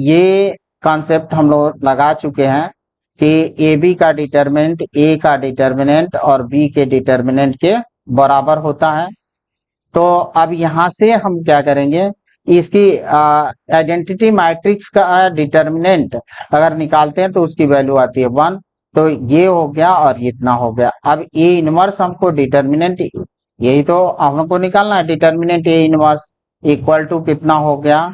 ये कॉन्सेप्ट हम लोग लगा चुके हैं कि ए बी का डिटर्मिनेंट ए का डिटर्मिनेंट और बी के डिटर्मिनेंट के बराबर होता है। तो अब यहां से हम क्या करेंगे, इसकी आइडेंटिटी मैट्रिक्स का डिटर्मिनेंट अगर निकालते हैं तो उसकी वैल्यू आती है 1, तो ये हो गया और इतना हो गया। अब ए इनवर्स हमको डिटर्मिनेंट यही तो हमको निकालना है, determinant A inverse equal to कितना हो गया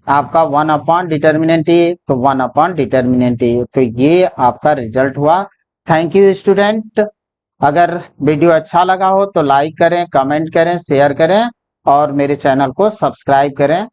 आपका 1 अपॉन डिटर्मिनेंट ए, तो 1 अपॉन डिटर्मिनेंट ए, तो ये आपका रिजल्ट हुआ। Thank you student. अगर वीडियो अच्छा लगा हो तो लाइक करें, कमेंट करें, शेयर करें और मेरे चैनल को सब्सक्राइब करें।